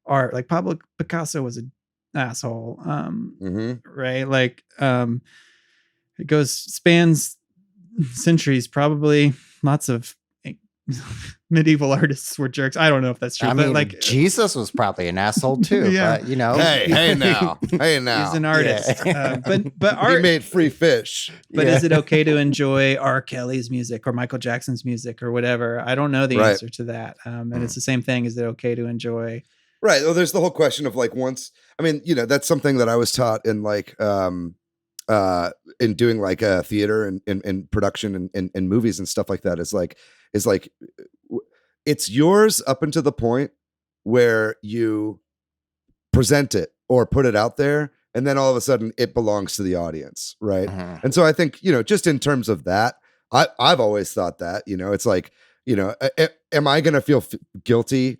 art, like Pablo Picasso was an asshole, right? Like, it spans centuries, probably. Lots of medieval artists were jerks. I don't know if that's true, but like Jesus was probably an asshole too. Yeah. But, you know, hey now, he's an artist. But art, he made free fish. But is it okay to enjoy R. Kelly's music or Michael Jackson's music or whatever? I don't know the answer to that. And it's the same thing. Is it okay to enjoy? Right. Well, there's the whole question of like I mean, you know, that's something that I was taught in like in doing like theater and production and movies and stuff like that. Is like it's yours up until the point where you present it or put it out there, and then all of a sudden it belongs to the audience, right? And so I think, you know, just in terms of that, I've always thought that, you know, it's like, you know, am I going to feel guilty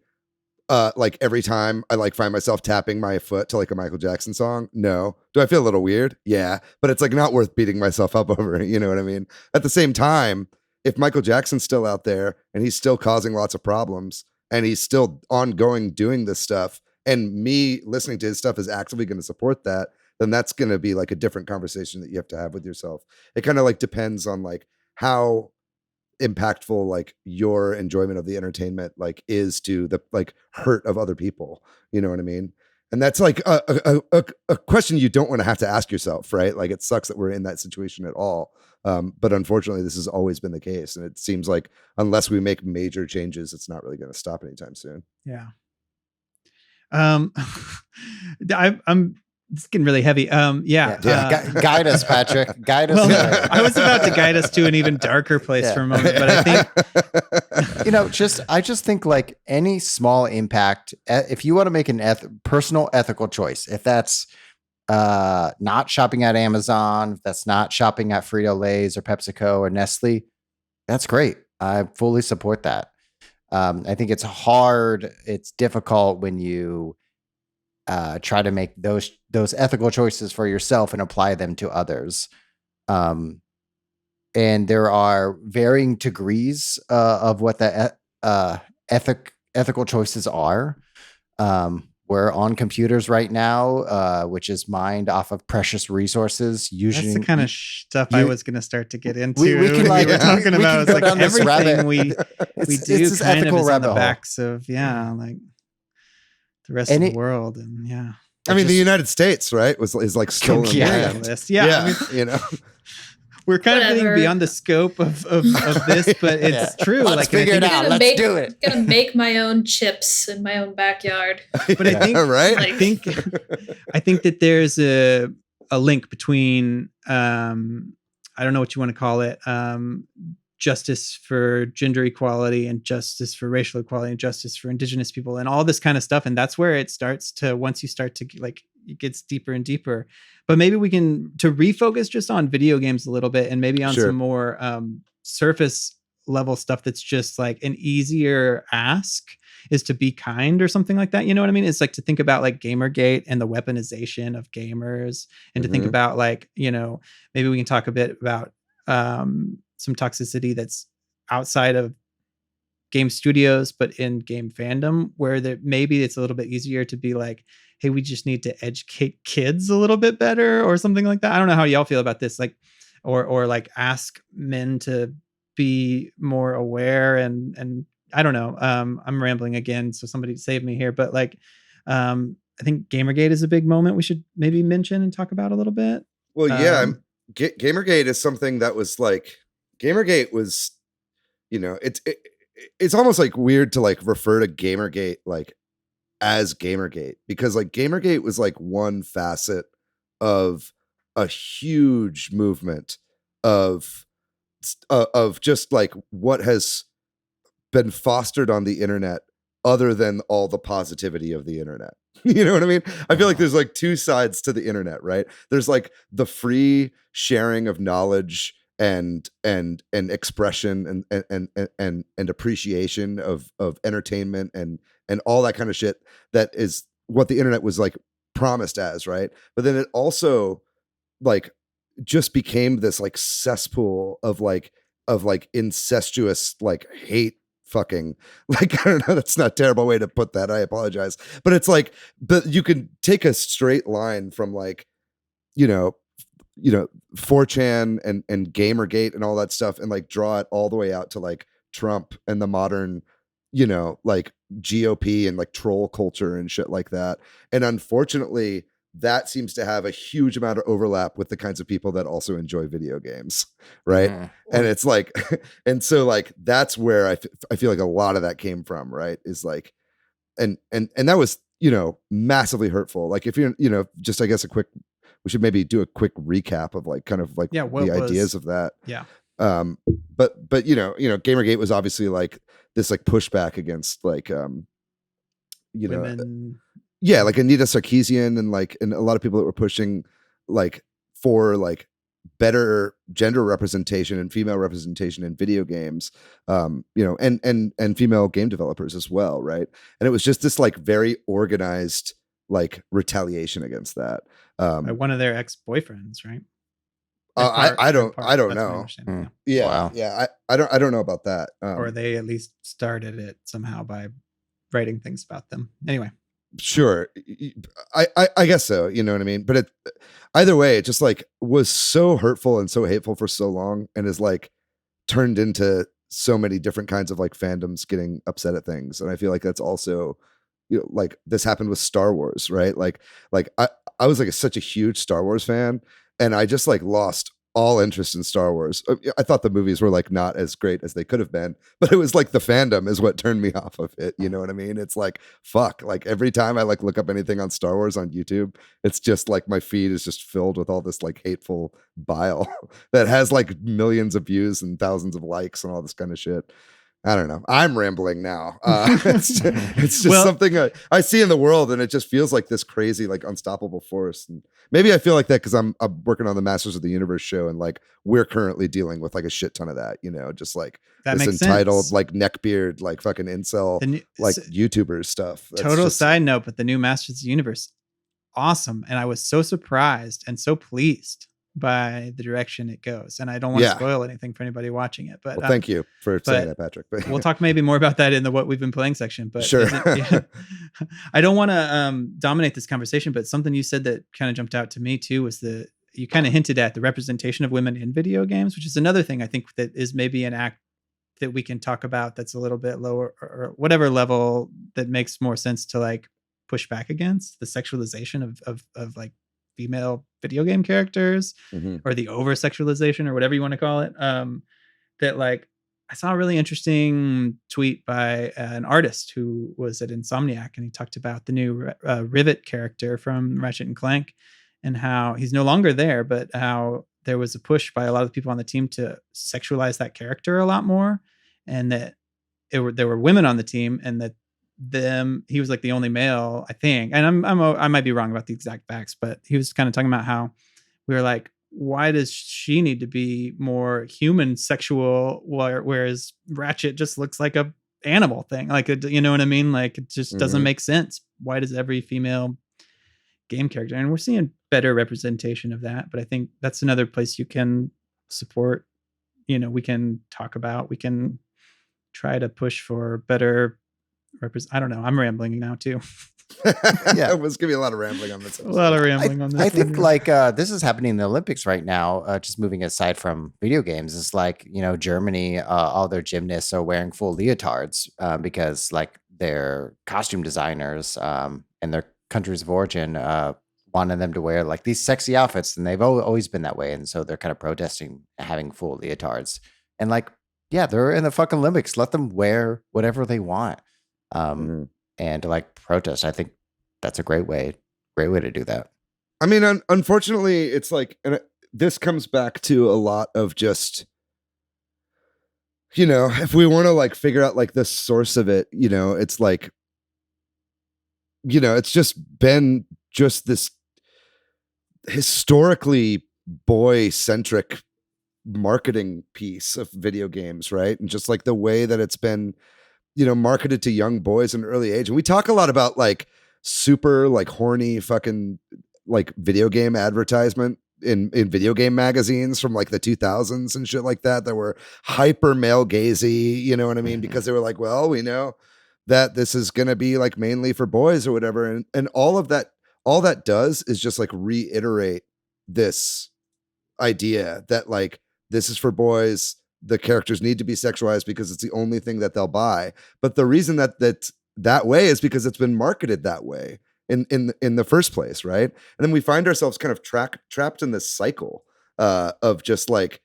like every time I like find myself tapping my foot to like a Michael Jackson song? No. Do I feel a little weird? Yeah, but it's like not worth beating myself up over it. You know what I mean? At the same time, if Michael Jackson's still out there and he's still causing lots of problems and he's still ongoing doing this stuff, and me listening to his stuff is actively going to support that, then that's going to be like a different conversation that you have to have with yourself. It kind of like depends on like how impactful like your enjoyment of the entertainment like is to the like hurt of other people. You know what I mean? And that's like a question you don't want to have to ask yourself, right? Like, it sucks that we're in that situation at all. But unfortunately, this has always been the case. And it seems like unless we make major changes, it's not really going to stop anytime soon. Yeah. I'm it's getting really heavy. Guide us, Patrick. Guide us. Well, I was about to guide us to an even darker place for a moment, but I think, you know, I just think like any small impact, if you want to make an personal ethical choice, if that's not shopping at Amazon, if that's not shopping at Frito-Lay's or PepsiCo or Nestle, that's great. I fully support that. I think it's hard. It's difficult when you try to make those ethical choices for yourself and apply them to others. And there are varying degrees of what the ethical choices are. We're on computers right now, which is mined off of precious resources. Usually, that's the kind of stuff I was going to start to get into. We can like we're talking about go like down this everything we do it's kind of is on the hole. backs of like the rest of the world, and yeah. I mean, the United States, right, is like stolen land. I mean, you know, we're kind of getting beyond the scope of this, but it's true. Let's figure it out. Let's do it. Gonna make my own chips in my own backyard. But I think, right? I think that there's a link between I don't know what you want to call it, justice for gender equality and justice for racial equality and justice for indigenous people and all this kind of stuff. And that's where it starts to, once you start to like, it gets deeper and deeper. But maybe we can to refocus just on video games a little bit and maybe on some more surface level stuff that's just like an easier ask is to be kind or something like that. You know what I mean? It's like to think about like Gamergate and the weaponization of gamers, and to think about like, you know, maybe we can talk a bit about some toxicity that's outside of game studios, but in game fandom, where maybe it's a little bit easier to be like, hey, we just need to educate kids a little bit better or something like that. I don't know how y'all feel about this, like, or like ask men to be more aware and I don't know. I'm rambling again, so somebody save me here. But like, I think Gamergate is a big moment we should maybe mention and talk about a little bit. Well, yeah, Gamergate is something that was like, Gamergate was, you know, it's almost like weird to like refer to Gamergate like as Gamergate, because like Gamergate was like one facet of a huge movement of just like what has been fostered on the internet other than all the positivity of the internet, You know what I mean? I feel like there's like two sides to the internet, right? There's like the free sharing of knowledge and expression and appreciation of entertainment and all that kind of shit that is what the internet was like promised as, right? But then it also like just became this like cesspool of like incestuous like hate fucking, like, I don't know, that's not a terrible way to put that, I apologize, but it's like, but you can take a straight line from like, you know 4chan and Gamergate and all that stuff and like draw it all the way out to like Trump and the modern, like GOP and like troll culture and shit like that. And unfortunately, that seems to have a huge amount of overlap with the kinds of people that also enjoy video games, right? And it's like, and so like that's where I feel like a lot of that came from, right? Is like, and that was massively hurtful. Like if you're just I guess we should maybe do a quick recap of like kind of like the ideas of that. Yeah. But Gamergate was obviously like this like pushback against like women. Yeah, like Anita Sarkeesian and a lot of people that were pushing like for like better gender representation and female representation in video games, and female game developers as well, right? And it was just this like very organized like retaliation against that. By one of their ex-boyfriends, right? I don't know. Yeah, wow. Yeah, I don't know about that. Or they at least started it somehow by writing things about them. Anyway. Sure. I guess so. You know what I mean? But either way, it just like was so hurtful and so hateful for so long and is like turned into so many different kinds of like fandoms getting upset at things. And I feel like that's also, like this happened with Star Wars, right? Like I was like such a huge Star Wars fan and I just like lost all interest in Star Wars. I thought the movies were like not as great as they could have been, but it was like the fandom is what turned me off of it. You know what I mean? It's like, fuck, like every time I like look up anything on Star Wars on YouTube, it's just like my feed is just filled with all this like hateful bile that has like millions of views and thousands of likes and all this kind of shit. I don't know. I'm rambling now. It's just something I see in the world, and it just feels like this crazy, like unstoppable force. And maybe I feel like that because I'm working on the Masters of the Universe show, and like we're currently dealing with like a shit ton of that. Just like that this entitled like neckbeard, like fucking incel, like YouTubers stuff. That's total side note, but the new Masters of the Universe, awesome, and I was so surprised and so pleased by the direction it goes, and I don't want to spoil anything for anybody watching it, but thank you for saying that, Patrick. But we'll talk maybe more about that in the what we've been playing section, but sure. I don't want to dominate this conversation, but something you said that kind of jumped out to me too was you kind of hinted at the representation of women in video games, which is another thing I think that is maybe an act that we can talk about that's a little bit lower or whatever level that makes more sense to like push back against the sexualization of like female video game characters, or the over sexualization or whatever you want to call it. That like I saw a really interesting tweet by an artist who was at Insomniac, and he talked about the new Rivet character from Ratchet and Clank and how he's no longer there, but how there was a push by a lot of the people on the team to sexualize that character a lot more, and that there were women on the team, and that he was like the only male, I think, and I might be wrong about the exact facts, but he was kind of talking about how we were like, why does she need to be more human sexual whereas Ratchet just looks like a animal thing, like you know what I mean, like it just doesn't make sense. Why does every female game character, and we're seeing better representation of that, but I think that's another place you can support, we can talk about, we can try to push for better I don't know. I'm rambling now too. Yeah, it was gonna be a lot of rambling on this. A lot of rambling on this. I think like this is happening in the Olympics right now. Just moving aside from video games, it's like Germany, all their gymnasts are wearing full leotards because like their costume designers and their countries of origin wanted them to wear like these sexy outfits, and they've always been that way, and so they're kind of protesting having full leotards. And like, yeah, they're in the fucking Olympics. Let them wear whatever they want. And like protest. I think that's a great way to do that. I mean, unfortunately, it's like, and this comes back to a lot of just, if we want to like figure out like the source of it, it's like it's just been just this historically boy-centric marketing piece of video games, right? And just like the way that it's been, marketed to young boys in early age. And we talk a lot about like super like horny fucking like video game advertisement in video game magazines from like the 2000s and shit like that were hyper male gazy, you know what I mean? Because they were like, well, we know that this is going to be like mainly for boys or whatever. And all that does is just like reiterate this idea that like, this is for boys. The characters need to be sexualized because it's the only thing that they'll buy. But the reason that way is because it's been marketed that way in the first place, right? And then we find ourselves kind of trapped in this cycle of just like,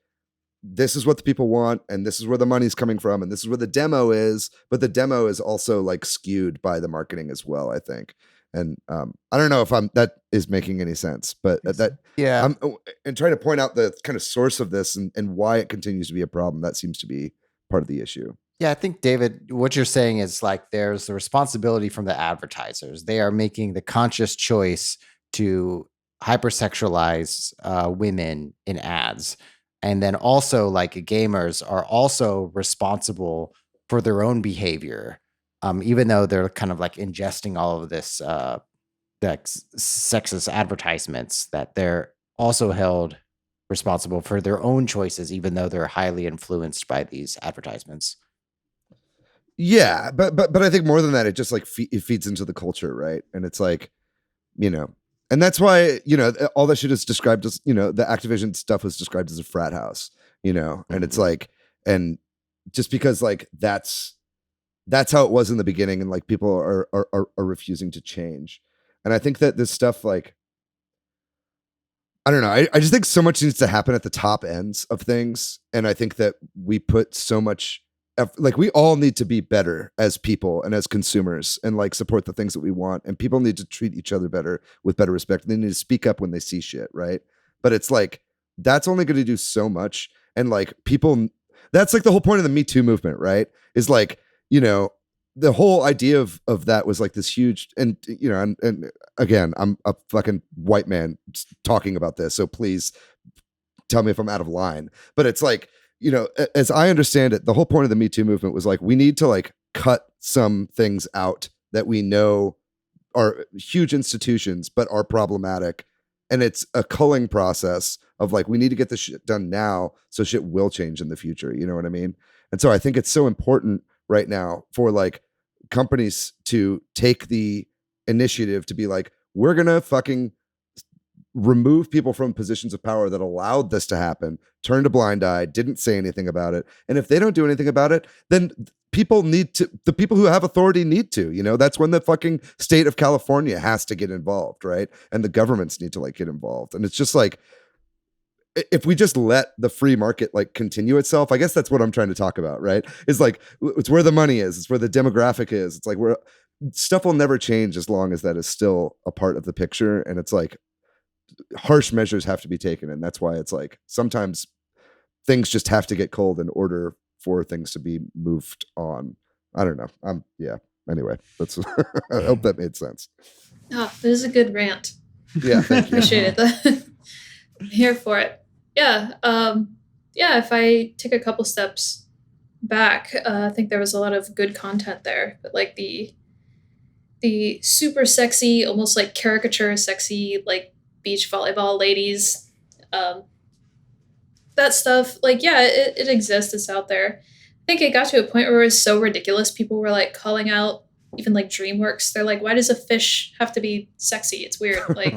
this is what the people want, and this is where the money's coming from, and this is where the demo is. But the demo is also like skewed by the marketing as well, I think. And I don't know if that is making any sense, but I'm and trying to point out the kind of source of this and why it continues to be a problem. That seems to be part of the issue. Yeah, I think, David, what you're saying is like there's the responsibility from the advertisers. They are making the conscious choice to hypersexualize women in ads. And then also like gamers are also responsible for their own behavior. Even though they're kind of like ingesting all of this sexist advertisements, that they're also held responsible for their own choices, even though they're highly influenced by these advertisements. Yeah, but I think more than that, it just like it feeds into the culture, right? And it's like, and that's why all that shit is described as the Activision stuff was described as a frat house, and it's like, and just because like that's how it was in the beginning, and like people are refusing to change. And I think that this stuff, like, I don't know, I just think so much needs to happen at the top ends of things. And I think that we put so much like we all need to be better as people and as consumers and like support the things that we want. And people need to treat each other better with better respect. They need to speak up when they see shit, right? But it's like, that's only going to do so much. And like people, that's like the whole point of the Me Too movement, right? Is like, the whole idea of that was like this huge, and and again, I'm a fucking white man talking about this, so please tell me if I'm out of line. But it's like, as I understand it, the whole point of the Me Too movement was like, we need to like cut some things out that we know are huge institutions but are problematic, and it's a culling process of like, we need to get this shit done now so shit will change in the future. You know what I mean? And so I think it's so important right now for like companies to take the initiative to be like, we're gonna fucking remove people from positions of power that allowed this to happen, turned a blind eye, didn't say anything about it. And if they don't do anything about it, then the people who have authority need to, that's when the fucking state of California has to get involved, right? And the governments need to like get involved. And it's just like, if we just let the free market like continue itself, I guess that's what I'm trying to talk about, right? Is like, it's where the money is, it's where the demographic is. It's like where stuff will never change as long as that is still a part of the picture. And it's like harsh measures have to be taken. And that's why it's like, sometimes things just have to get cold in order for things to be moved on. I don't know. Anyway, that's, I hope that made sense. Oh, this is a good rant. Yeah. Thank you. Appreciate it. I'm here for it. Yeah. If I take a couple steps back, I think there was a lot of good content there, but like the super sexy, almost like caricature sexy, like beach volleyball ladies, that stuff, like, yeah, it exists. It's out there. I think it got to a point where it was so ridiculous. People were like calling out even like DreamWorks. They're like, why does a fish have to be sexy? It's weird. Like,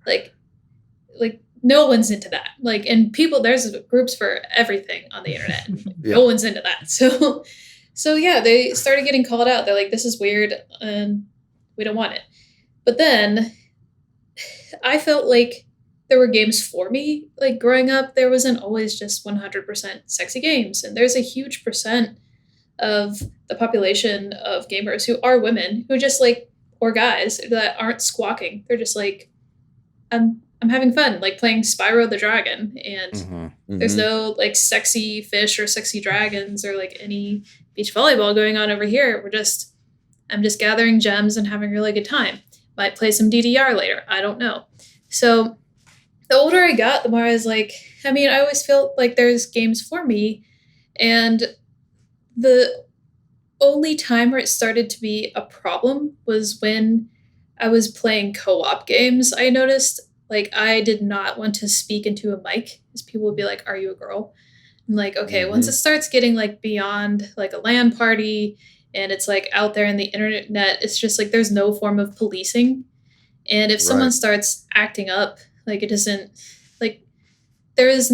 like no one's into that. Like, and people, there's groups for everything on the internet. Yeah. No one's into that. So yeah, they started getting called out. They're like, this is weird and we don't want it. But then I felt like there were games for me. Like growing up, there wasn't always just 100% sexy games. And there's a huge percent of the population of gamers who are women who just like, or guys that aren't squawking. They're just like, I'm having fun, like playing Spyro the Dragon, and there's no like sexy fish or sexy dragons or like any beach volleyball going on over here. We're just I'm just gathering gems and having a really good time. Might play some DDR later. I don't know. So the older I got, the more I was like, I mean, I always feel like there's games for me. And the only time where it started to be a problem was when I was playing co-op games. I noticed like I did not want to speak into a mic because people would be like, "Are you a girl?" I'm like, okay, once it starts getting like beyond like a LAN party and it's like out there in the internet, it's just like there's no form of policing. And if someone starts acting up, like it doesn't like there's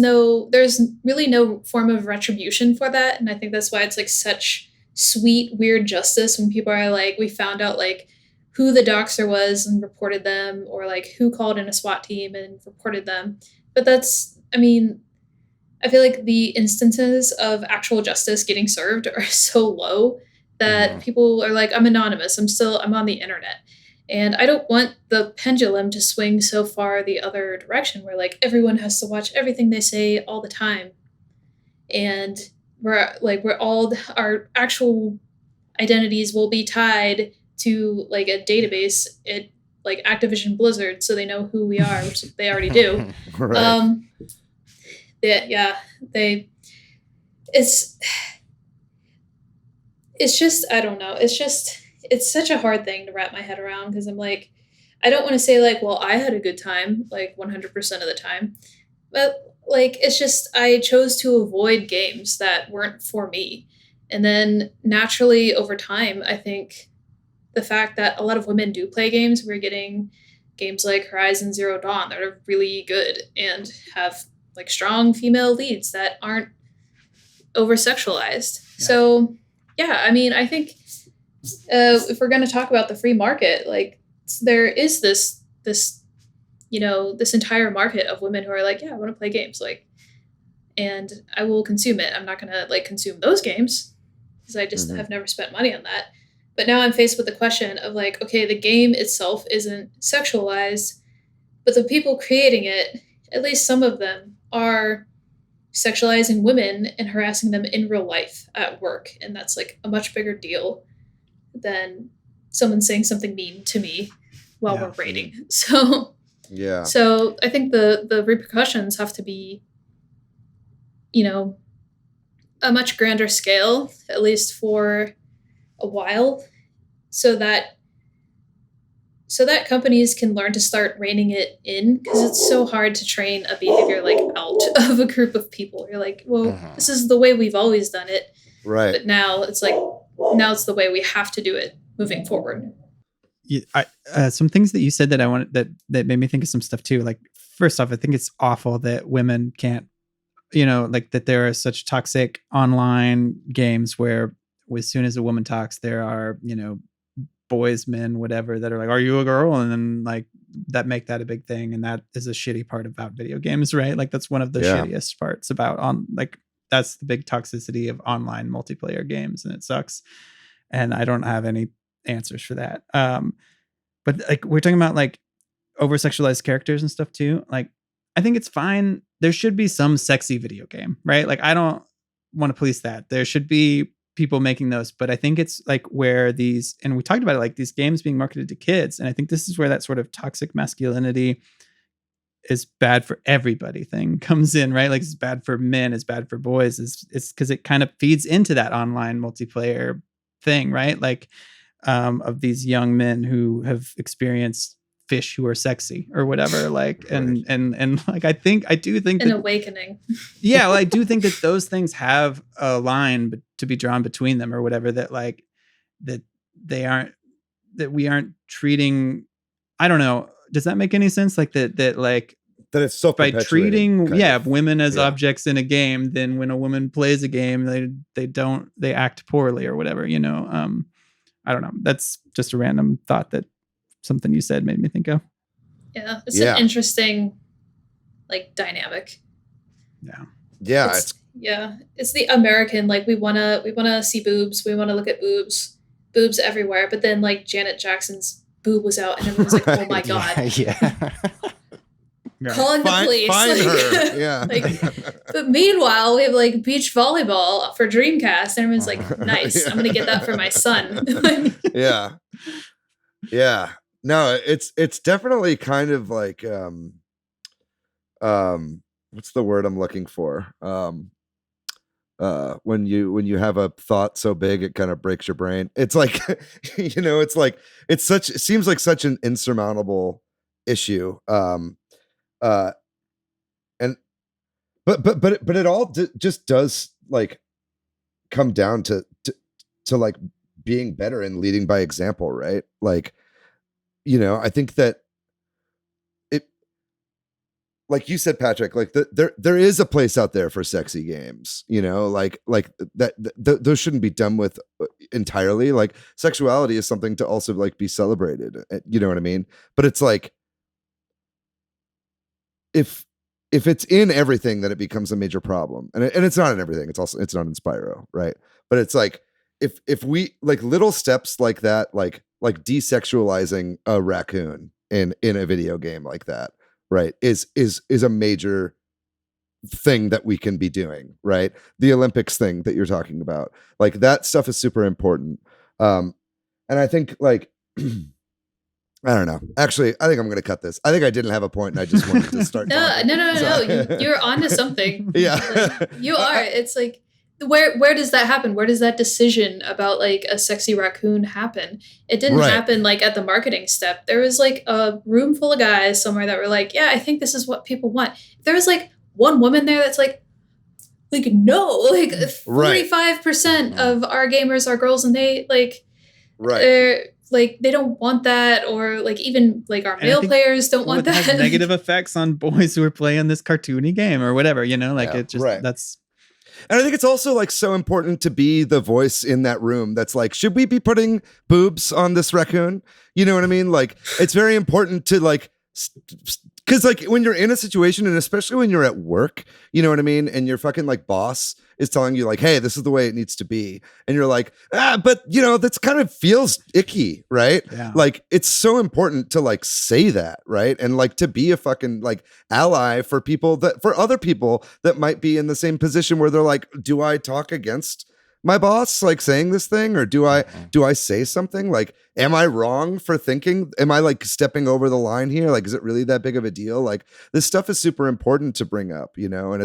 really no form of retribution for that. And I think that's why it's like such sweet, weird justice when people are like, we found out like who the doxer was and reported them, or like who called in a SWAT team and reported them. But that's, I mean, I feel like the instances of actual justice getting served are so low that people are like, I'm anonymous. I'm on the internet. And I don't want the pendulum to swing so far the other direction where like everyone has to watch everything they say all the time. And we're all, our actual identities will be tied to like a database at like Activision Blizzard, so they know who we are, which they already do. Right. It's just, I don't know. It's such a hard thing to wrap my head around because I'm like, I don't want to say like, well, I had a good time like 100% of the time, but like, it's just, I chose to avoid games that weren't for me. And then naturally over time, I think the fact that a lot of women do play games, we're getting games like Horizon Zero Dawn that are really good and have like strong female leads that aren't over sexualized. Yeah. So yeah, I mean, I think if we're going to talk about the free market, like there is this entire market of women who are like, yeah, I want to play games, like, and I will consume it. I'm not going to like consume those games because I just have never spent money on that. But now I'm faced with the question of like, okay, the game itself isn't sexualized, but the people creating it, at least some of them, are sexualizing women and harassing them in real life at work. And that's like a much bigger deal than someone saying something mean to me while we're raiding. So yeah. So I think the repercussions have to be, a much grander scale, at least for a while, so that companies can learn to start reining it in, because it's so hard to train a behavior like out of a group of people. You're like, well, this is the way we've always done it. Right. But now it's the way we have to do it moving forward. Some things that you said that I wanted that made me think of some stuff too. Like, first off, I think it's awful that women can't, like that there are such toxic online games where as soon as a woman talks, there are, boys, men, whatever, that are like, are you a girl? And then like that make that a big thing. And that is a shitty part about video games, right? Like that's one of the shittiest parts about that's the big toxicity of online multiplayer games, and it sucks. And I don't have any answers for that. But like we're talking about like over sexualized characters and stuff too. Like I think it's fine. There should be some sexy video game, right? Like I don't want to police that. There should be people making those, but I think it's like where these, and we talked about it, like these games being marketed to kids. And I think this is where that sort of toxic masculinity is bad for everybody thing comes in, right? Like it's bad for men, it's bad for boys. It's because it kind of feeds into that online multiplayer thing, right? Like of these young men who have experienced fish who are sexy or whatever, like and like I do think an awakening. Yeah, well, I do think that those things have a line to be drawn between them or whatever, that like that we aren't treating. I don't know. Does that make any sense? Like that it's so by treating women as objects in a game, then when a woman plays a game, they act poorly or whatever, I don't know. That's just a random thought that something you said made me think of. Yeah, it's an interesting like dynamic. Yeah. It's the American, like we wanna see boobs, we wanna look at boobs everywhere, but then like Janet Jackson's boob was out and everyone was like, oh my god. calling the police. Find like, her. Yeah. But meanwhile, we have like beach volleyball for Dreamcast, and everyone's like, "Nice, I'm gonna get that for my son." Yeah. No, it's definitely kind of like what's the word I'm looking for? When you have a thought so big it kind of breaks your brain. It's like it seems like such an insurmountable issue. And but it all just does like come down to like being better and leading by example, right? Like, I think that it, like you said, Patrick, like there is a place out there for sexy games, like that those shouldn't be done with entirely. Like sexuality is something to also like be celebrated. You know what I mean? But it's like, if it's in everything, then it becomes a major problem. And it's not in everything. It's not in Spyro, right? But it's like, if we like little steps like that, like desexualizing a raccoon in a video game like that, right, is a major thing that we can be doing, right? The Olympics thing that you're talking about, like that stuff is super important. And I think like I don't know. Actually, I think I'm going to cut this. I think I didn't have a point, and I just wanted to start. No. You're onto something. Yeah, like, you are. It's like, where does that happen? Where does that decision about like a sexy raccoon happen? It didn't happen like at the marketing step. There was like a room full of guys somewhere that were like, yeah, I think this is what people want. There was like one woman there that's like no, like 45% of our gamers are girls, and they like like they don't want that, or like even like our male players don't want that. Has negative effects on boys who are playing this cartoony game or whatever, like it just that's. And I think it's also like so important to be the voice in that room that's like, should we be putting boobs on this raccoon? You know what I mean? Like it's very important to like, because like when you're in a situation, and especially when you're at work, you know what I mean? And your fucking like boss is telling you like, hey, this is the way it needs to be. And you're like, but that's kind of feels icky, right? Yeah. Like it's so important to like say that, right? And like to be a fucking like ally for other people that might be in the same position where they're like, do I talk against my boss like saying this thing, or do I say something? Like, am I wrong for thinking, am I like stepping over the line here? Like, is it really that big of a deal? Like this stuff is super important to bring up, and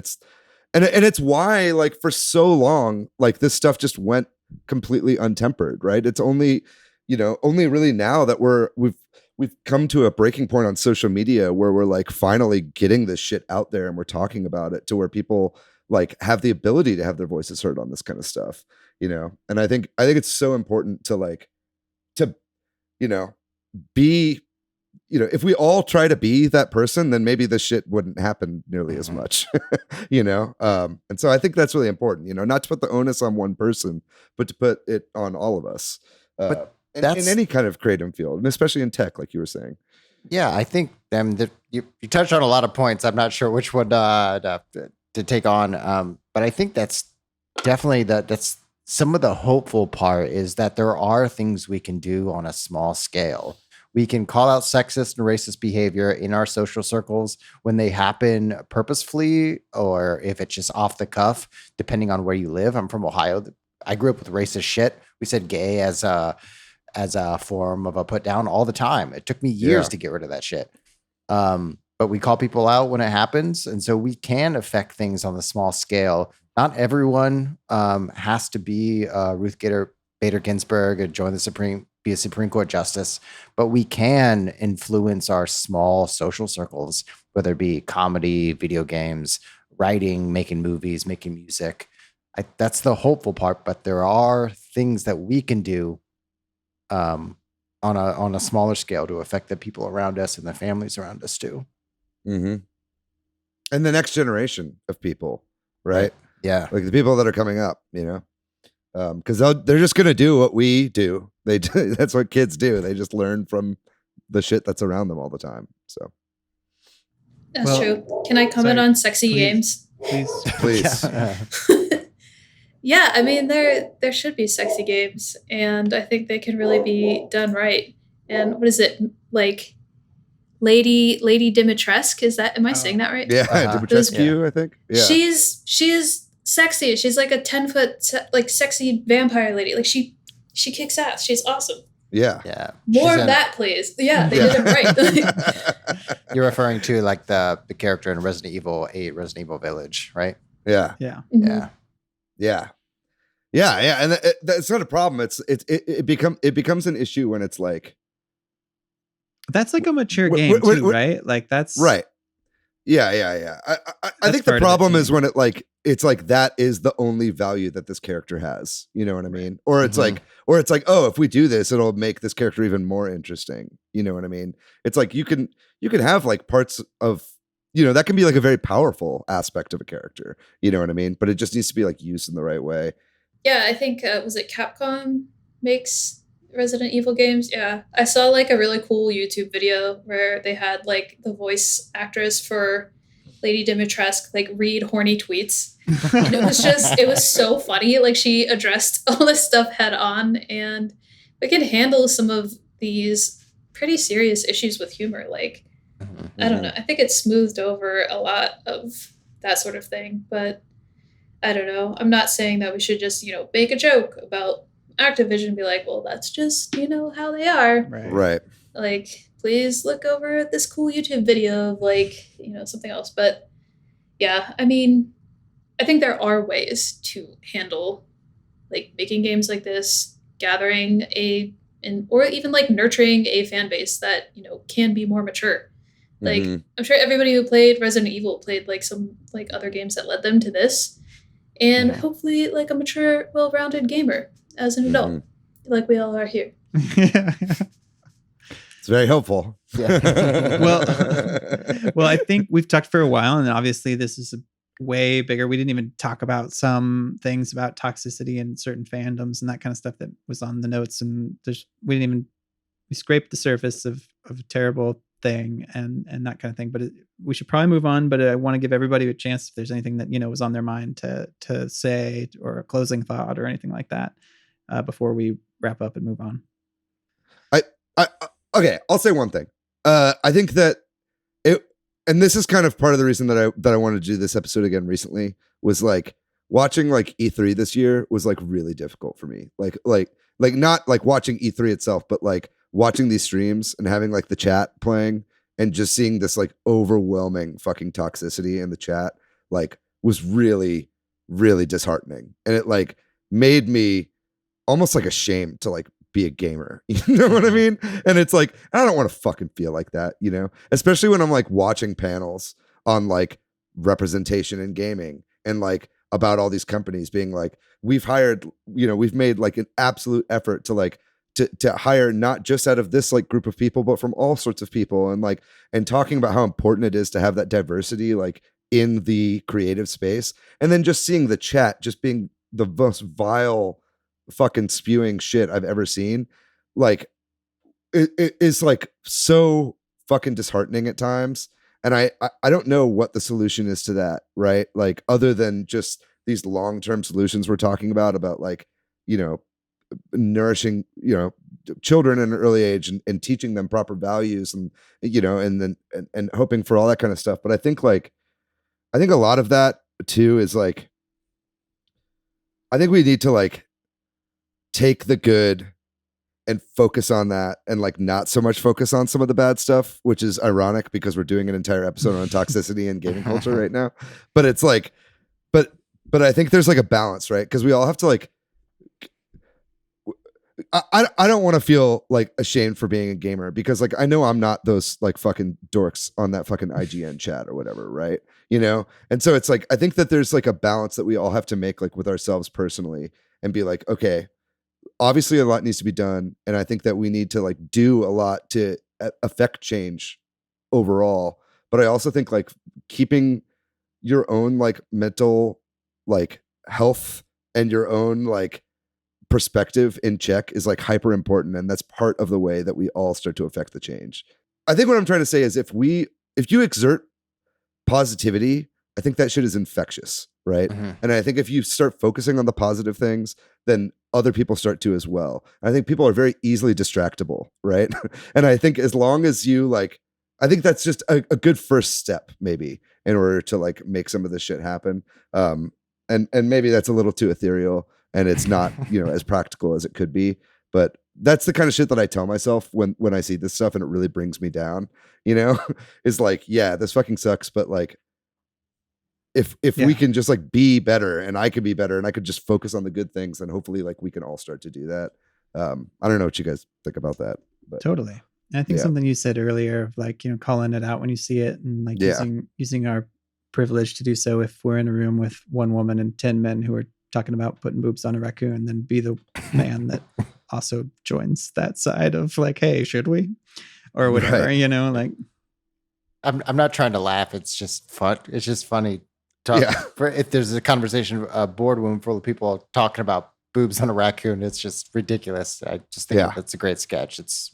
it's why like for so long, like this stuff just went completely untempered, right? It's only really now that we've come to a breaking point on social media where we're like finally getting this shit out there and we're talking about it to where people like have the ability to have their voices heard on this kind of stuff, and I think it's so important to like to be, if we all try to be that person, then maybe this shit wouldn't happen nearly as much. And so I think that's really important, not to put the onus on one person, but to put it on all of us, but in any kind of creative field, and especially in tech, like you were saying. Yeah, I think you touched on a lot of points. I'm not sure which one to take on, but I think that's definitely that's some of the hopeful part, is that there are things we can do on a small scale. We can call out sexist and racist behavior in our social circles when they happen purposefully, or if it's just off the cuff, depending on where you live. I'm from Ohio. I grew up with racist shit. We said gay as a form of a put down all the time. It took me years to get rid of that shit. But we call people out when it happens. And so we can affect things on the small scale. Not everyone has to be Ruth Bader Ginsburg and be a Supreme Court justice, but we can influence our small social circles, whether it be comedy, video games, writing, making movies, making music. That's the hopeful part, but there are things that we can do on a smaller scale to affect the people around us and the families around us too. Mm-hmm. And the next generation of people, right? Yeah. Like the people that are coming up, because they're just going to do what we do. That's what kids do. They just learn from the shit that's around them all the time. So that's true. Can I comment on sexy games? Please. Yeah, I mean there should be sexy games, and I think they can really be done right. And what is it, like Lady Dimitrescu. Am I saying that right? Yeah, Uh-huh. Dimitrescu, I think. Yeah. She's sexy. She's like a 10-foot like sexy vampire lady. Like she kicks ass. She's awesome. Yeah. Yeah. More She's of that, please. Yeah, they did it right. You're referring to like the character in Resident Evil 8, Resident Evil Village, right? Yeah. Yeah. Yeah. Yeah, and that's not a problem. It becomes an issue when it's like That's like a mature Wh- game wh- too, wh- right? Like that's right. Yeah. I That's think the part of it, problem too. is when it's like that is the only value that this character has. You know what I mean? Or it's Mhm. like, oh, if we do this, it'll make this character even more interesting. You know what I mean? It's like you can have like parts of, that can be like a very powerful aspect of a character. You know what I mean? But it just needs to be like used in the right way. Yeah, I think was it Capcom makes Resident Evil games? Yeah, I saw like a really cool YouTube video where they had like the voice actress for Lady Dimitrescu like read horny tweets, and it was so funny. Like she addressed all this stuff head on, and we can handle some of these pretty serious issues with humor. Like I don't know, I think it's smoothed over a lot of that sort of thing, but I don't know. I'm not saying that we should just, make a joke about Activision and be like, well, that's just, how they are. Right. Like, please look over this cool YouTube video of like, something else. But yeah, I mean, I think there are ways to handle like making games like this, gathering or even like nurturing a fan base that, can be more mature. Like, I'm sure everybody who played Resident Evil played like some like other games that led them to this. And hopefully like a mature, well-rounded gamer as an adult, like we all are here. It's very helpful. Yeah. Well, I think we've talked for a while, and obviously this is way bigger. We didn't even talk about some things about toxicity and certain fandoms and that kind of stuff that was on the notes. And we scraped the surface of a terrible thing and that kind of thing. But we should probably move on. But I want to give everybody a chance if there's anything that was on their mind to say, or a closing thought or anything like that before we wrap up and move on. Okay, I'll say one thing. I think that and this is kind of part of the reason that I wanted to do this episode again recently, was like watching like E3 this year was like really difficult for me. Like not like watching E3 itself, but like watching these streams and having like the chat playing and just seeing this like overwhelming fucking toxicity in the chat, like was really, really disheartening. And it like made me almost like ashamed to like be a gamer. You know what I mean? And it's like, I don't want to fucking feel like that, especially when I'm like watching panels on like representation in gaming and like about all these companies being like, we've made like an absolute effort to like to hire not just out of this like group of people, but from all sorts of people, and talking about how important it is to have that diversity like in the creative space. And then just seeing the chat just being the most vile fucking spewing shit I've ever seen. Like it is like so fucking disheartening at times. And I don't know what the solution is to that, right? Like other than just these long-term solutions we're talking about like, nourishing, children in an early age and teaching them proper values and, and hoping for all that kind of stuff. But I think a lot of that too is like, I think we need to like take the good and focus on that and like not so much focus on some of the bad stuff, which is ironic because we're doing an entire episode on toxicity and gaming culture right now. But it's like, but I think there's like a balance, right? Because we all have to like, I don't want to feel like ashamed for being a gamer because like I know I'm not those like fucking dorks on that fucking IGN chat or whatever, right? And so it's like I think that there's like a balance that we all have to make like with ourselves personally and be like, okay, obviously a lot needs to be done, and I think that we need to like do a lot to affect change overall. But I also think like keeping your own like mental like health and your own like perspective in check is like hyper important, and that's part of the way that we all start to affect the change. I think what I'm trying to say is if you exert positivity, I think that shit is infectious, right? And I think if you start focusing on the positive things, then other people start to as well. I think people are very easily distractible, right? And I think as long as you like I think that's just a good first step, maybe, in order to like make some of this shit happen. And maybe that's a little too ethereal, and it's not, as practical as it could be. But that's the kind of shit that I tell myself when I see this stuff, and it really brings me down. Is like, yeah, this fucking sucks, but like, if we can just like be better, and I could be better, and I could just focus on the good things, then hopefully like we can all start to do that. I don't know what you guys think about that, but totally. And I think something you said earlier of like, calling it out when you see it, and like using our privilege to do so. If we're in a room with one woman and 10 men who are talking about putting boobs on a raccoon, then be the man that also joins that side of like, hey, should we? Or whatever, right. Like I'm not trying to laugh. It's just fun. It's just funny. If there's a conversation, a boardroom full of people talking about boobs on a raccoon, it's just ridiculous. I just think that's a great sketch. It's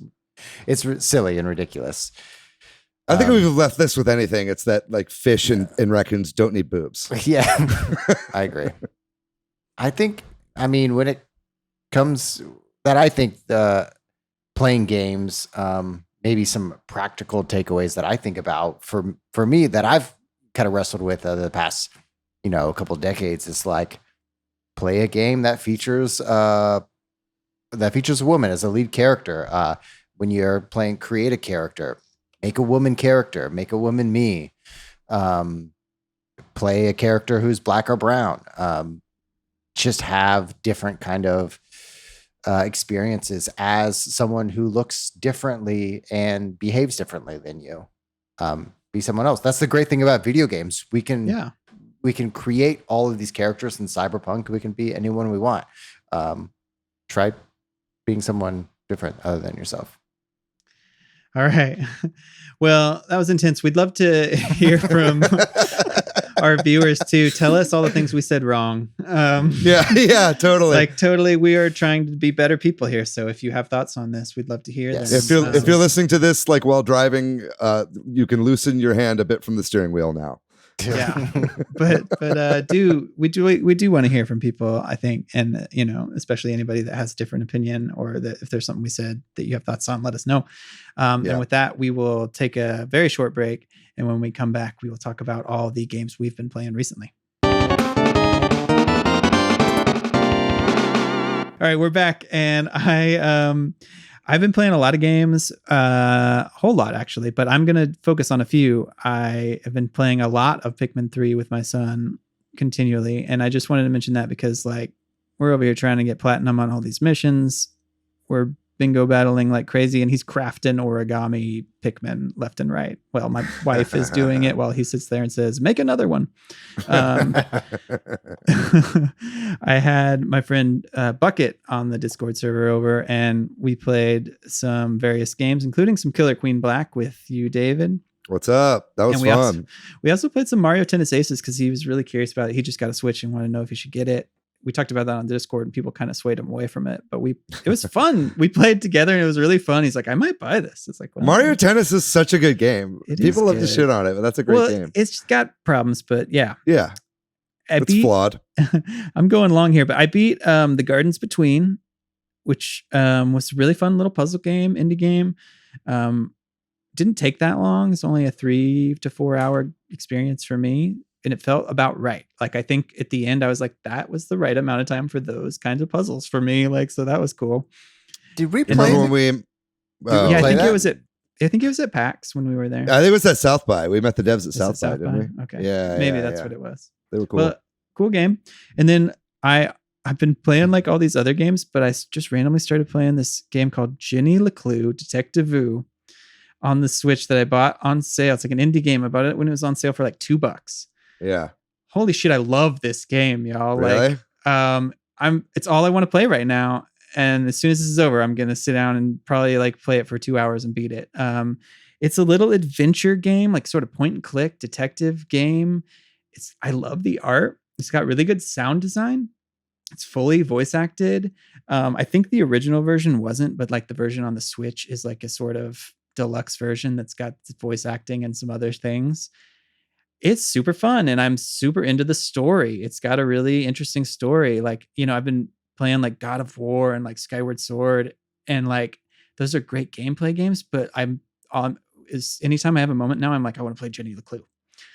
silly and ridiculous. I think we've left this with anything. It's that like fish and raccoons don't need boobs. Yeah, I agree. When it comes that, I think playing games, maybe some practical takeaways that I think about for me that I've kind of wrestled with the past, a couple of decades is like play a game that features a woman as a lead character. When you're playing, create a character, make a woman character, make a woman me, play a character who's black or brown, just have different kind of experiences as someone who looks differently and behaves differently than you. Be someone else. That's the great thing about video games. We can create all of these characters in Cyberpunk. We can be anyone we want. Try being someone different other than yourself. All right. Well, that was intense. We'd love to hear from our viewers too. Tell us all the things we said wrong. Yeah, totally. Like totally, we are trying to be better people here. So if you have thoughts on this, we'd love to hear them. If you're listening to this like while driving, you can loosen your hand a bit from the steering wheel now. Yeah, but we do want to hear from people, I think, and especially anybody that has a different opinion, or that if there's something we said that you have thoughts on, let us know. And with that, we will take a very short break, and when we come back, we will talk about all the games we've been playing recently. All right, we're back, and I've been playing a lot of games, a whole lot actually, but I'm going to focus on a few. I have been playing a lot of Pikmin 3 with my son continually. And I just wanted to mention that because like we're over here trying to get platinum on all these missions. We're bingo battling like crazy, and he's crafting origami Pikmin left and right. Well, my wife is doing it while he sits there and says, make another one. I had my friend Bucket on the Discord server over, and we played some various games, including some Killer Queen Black with you, David. What's up? That was fun. We also played some Mario Tennis Aces because he was really curious about it. He just got a Switch and wanted to know if he should get it. We talked about that on Discord, and people kind of swayed him away from it, but it was fun. We played together and it was really fun. He's like, I might buy this. It's like, well, Mario Tennis is such a good game. People love to shit on it, but that's a great game. It's got problems, but yeah. Yeah. It's flawed. I'm going long here, but I beat The Gardens Between, which was a really fun little puzzle game, indie game. Didn't take that long. It's only a 3 to 4 hour experience for me. And it felt about right. Like, I think at the end I was like, that was the right amount of time for those kinds of puzzles for me. Like, so that was cool. Did we play when we? Yeah, I think it was at PAX when we were there. I think it was at South by. We met the devs at South by, didn't we? Okay. Yeah. Maybe that's what it was. They were cool. Well, cool game. And then I've been playing like all these other games, but I just randomly started playing this game called Jenny LeClue Detective Vu on the Switch that I bought on sale. It's like an indie game. I bought it when it was on sale for like $2. Yeah. Holy shit, I love this game, y'all. Really? Like, it's all I want to play right now. And as soon as this is over, I'm gonna sit down and probably like play it for 2 hours and beat it. It's a little adventure game, like sort of point and click detective game. I love the art. It's got really good sound design. It's fully voice acted. I think the original version wasn't, but like the version on the Switch is like a sort of deluxe version that's got voice acting and some other things. It's super fun, and I'm super into the story. It's got a really interesting story. Like, I've been playing like God of War and like Skyward Sword, and like those are great gameplay games, but is anytime I have a moment now, I'm like, I want to play Jenny the Clue.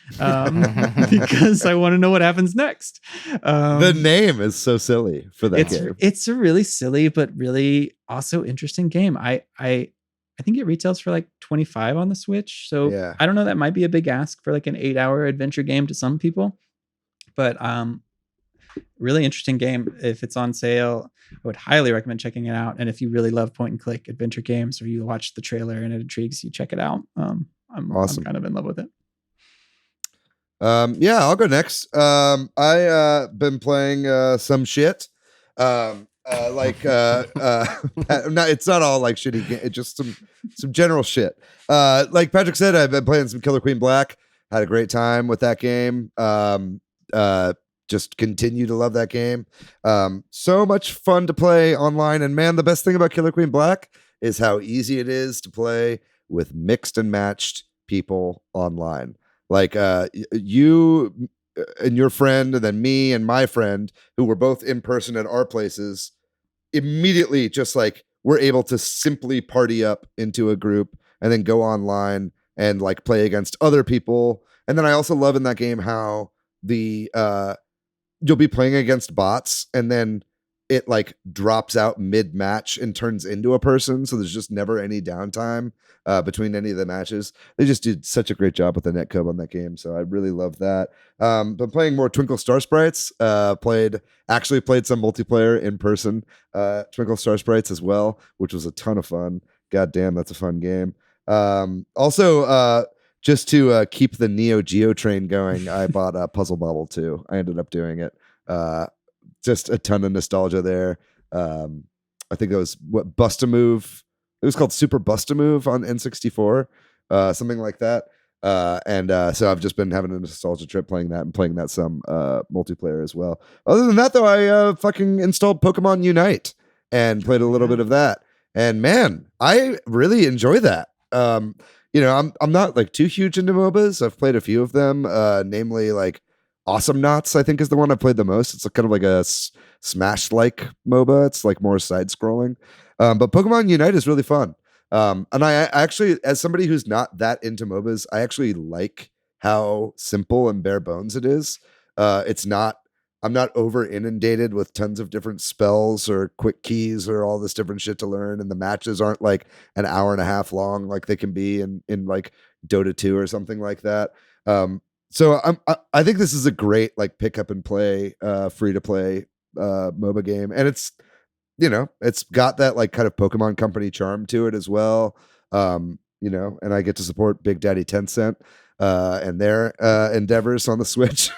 Because I want to know what happens next. The name is so silly for that game. It's a really silly but really also interesting game. I think it retails for like $25 on the Switch. So Yeah. I don't know, that might be a big ask for like an 8-hour adventure game to some people. But really interesting game. If it's on sale, I would highly recommend checking it out. And if you really love point and click adventure games, or you watch the trailer and it intrigues you, check it out. I'm kind of in love with it. Yeah, I'll go next. I been playing some shit. It's not all like shitty game, it's just some general shit. Like Patrick said, I've been playing some Killer Queen Black. Had a great time with that game. Just continue to love that game. So much fun to play online, and man, the best thing about Killer Queen Black is how easy it is to play with mixed and matched people online. Like you and your friend, and then me and my friend, who were both in person at our places, immediately just like we're able to simply party up into a group and then go online and like play against other people. And then I also love in that game how the you'll be playing against bots, and then it like drops out mid-match and turns into a person, so there's just never any downtime between any of the matches. They just did such a great job with the netcode on that game, so I really love that. Been playing more Twinkle Star Sprites. Played some multiplayer in person Twinkle Star Sprites as well, which was a ton of fun. God damn, that's a fun game. Also, just to keep the Neo Geo train going, I bought a Puzzle Bobble too. I ended up doing it. Just a ton of nostalgia there. I think it was Bust-A-Move. It was called Super Bust-A-Move on N64, something like that. So I've just been having a nostalgia trip playing that, and playing that some multiplayer as well. Other than that, though, I fucking installed Pokemon Unite and played a little bit of that. And man, I really enjoy that. I'm not like too huge into MOBAs. I've played a few of them, namely like Awesome Knots, I think, is the one I played the most. It's kind of like a Smash-like MOBA. It's like more side-scrolling. But Pokemon Unite is really fun. And I actually, as somebody who's not that into MOBAs, I actually like how simple and bare bones it is. I'm not over inundated with tons of different spells or quick keys or all this different shit to learn. And the matches aren't like an hour and a half long like they can be in like Dota 2 or something like that. So I think this is a great like pick up and play free to play MOBA game, and it's got that like kind of Pokemon Company charm to it as well. And I get to support Big Daddy Tencent and their endeavors on the Switch.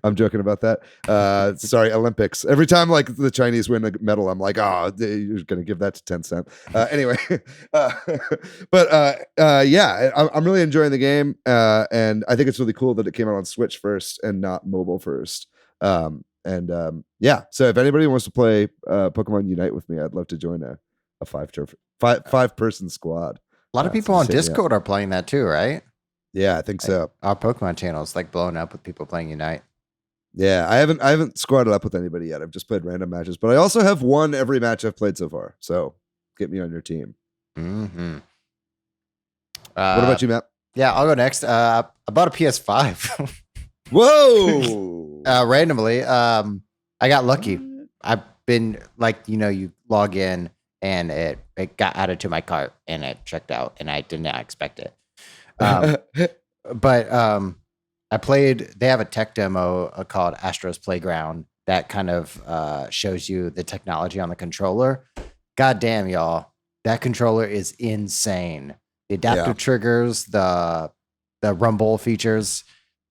I'm joking about that. Sorry, Olympics. Every time like the Chinese win a medal, I'm like, oh, you're gonna give that to Tencent. Anyway, yeah, I'm really enjoying the game, and I think it's really cool that it came out on Switch first and not mobile first. Yeah, so if anybody wants to play Pokemon Unite with me, I'd love to join a five person squad. A lot of people on Discord are playing that too, right? Yeah, I think so. Our Pokemon channel is like blowing up with people playing Unite. Yeah, I haven't squatted up with anybody yet. I've just played random matches, but I also have won every match I've played so far. So get me on your team. Mm-hmm. What about you, Matt? Yeah, I'll go next. I bought a PS5. Whoa! Randomly, I got lucky. I've been like, you log in and it got added to my cart and it checked out, and I did not expect it. But I played. They have a tech demo called Astro's Playground that kind of shows you the technology on the controller. God damn, y'all, that controller is insane. The adaptive triggers, the rumble features.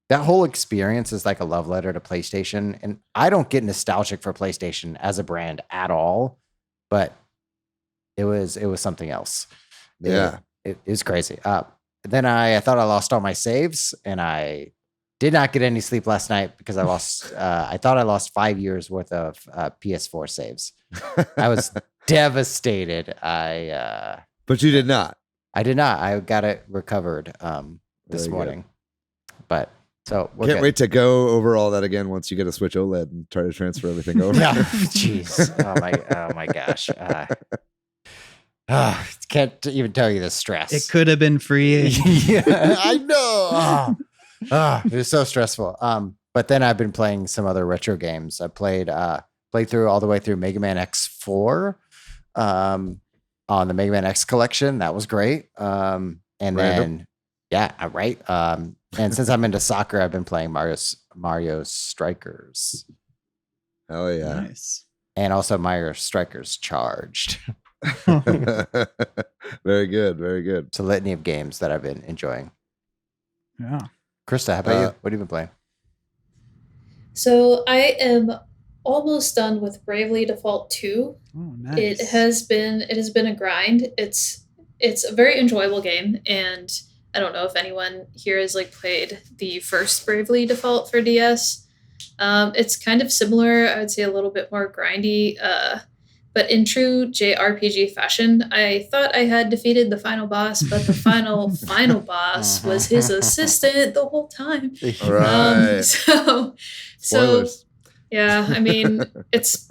That whole experience is like a love letter to PlayStation, and I don't get nostalgic for PlayStation as a brand at all, but it was something else. Yeah, it was crazy. Then I thought I lost all my saves, and I did not get any sleep last night because I lost. I thought I lost 5 years worth of PS4 saves. I was devastated. But you did not. I did not. I got it recovered this morning, but. So can't wait to go over all that again once you get a Switch OLED and try to transfer everything over. Yeah, jeez. Oh my gosh. Can't even tell you the stress. It could have been free. Yeah, I know. It was so stressful. But then I've been playing some other retro games. I played through all the way through Mega Man X4 on the Mega Man X collection. That was great. And then right. And since I'm into soccer, I've been playing Mario Strikers. Oh yeah. Nice. And also Mario Strikers Charged. Very good. Very good. It's a litany of games that I've been enjoying. Yeah. Krista, how about you? What have you been playing? So I am almost done with Bravely Default 2. Oh, nice. It has been a grind. It's a very enjoyable game, and I don't know if anyone here has like played the first Bravely Default for DS. It's kind of similar, I would say a little bit more grindy, but in true JRPG fashion. I thought I had defeated the final boss, but the final boss was his assistant the whole time. Right. So Spoilers. yeah, I mean, it's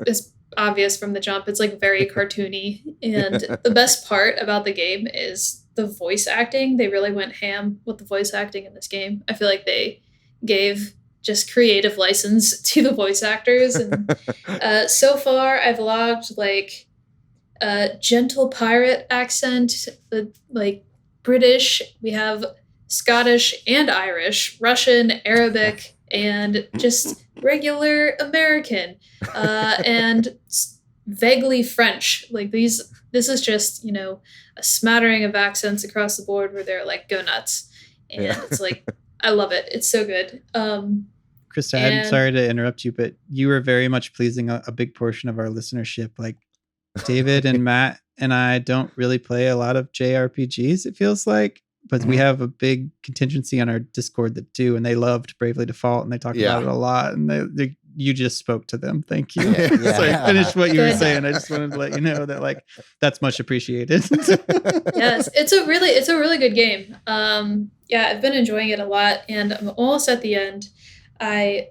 obvious from the jump. It's like very cartoony, and the best part about the game is the voice acting. They really went ham with the voice acting in this game. I feel like they gave just creative license to the voice actors, and so far I've logged like a gentle pirate accent, like British. We have Scottish and Irish, Russian, Arabic, and just regular American, and vaguely French. Like this is just, a smattering of accents across the board where they're like, go nuts. And it's like, I love it. It's so good. Krista, I'm sorry to interrupt you, but you were very much pleasing a big portion of our listenership. Like David and Matt and I don't really play a lot of JRPGs, it feels like. But we have a big contingency on our Discord that do, and they loved Bravely Default, and they talked about it a lot. And you just spoke to them. Thank you. Sorry, finish what you were saying. I just wanted to let you know that like that's much appreciated. Yes, it's a really good game. I've been enjoying it a lot, and I'm almost at the end. I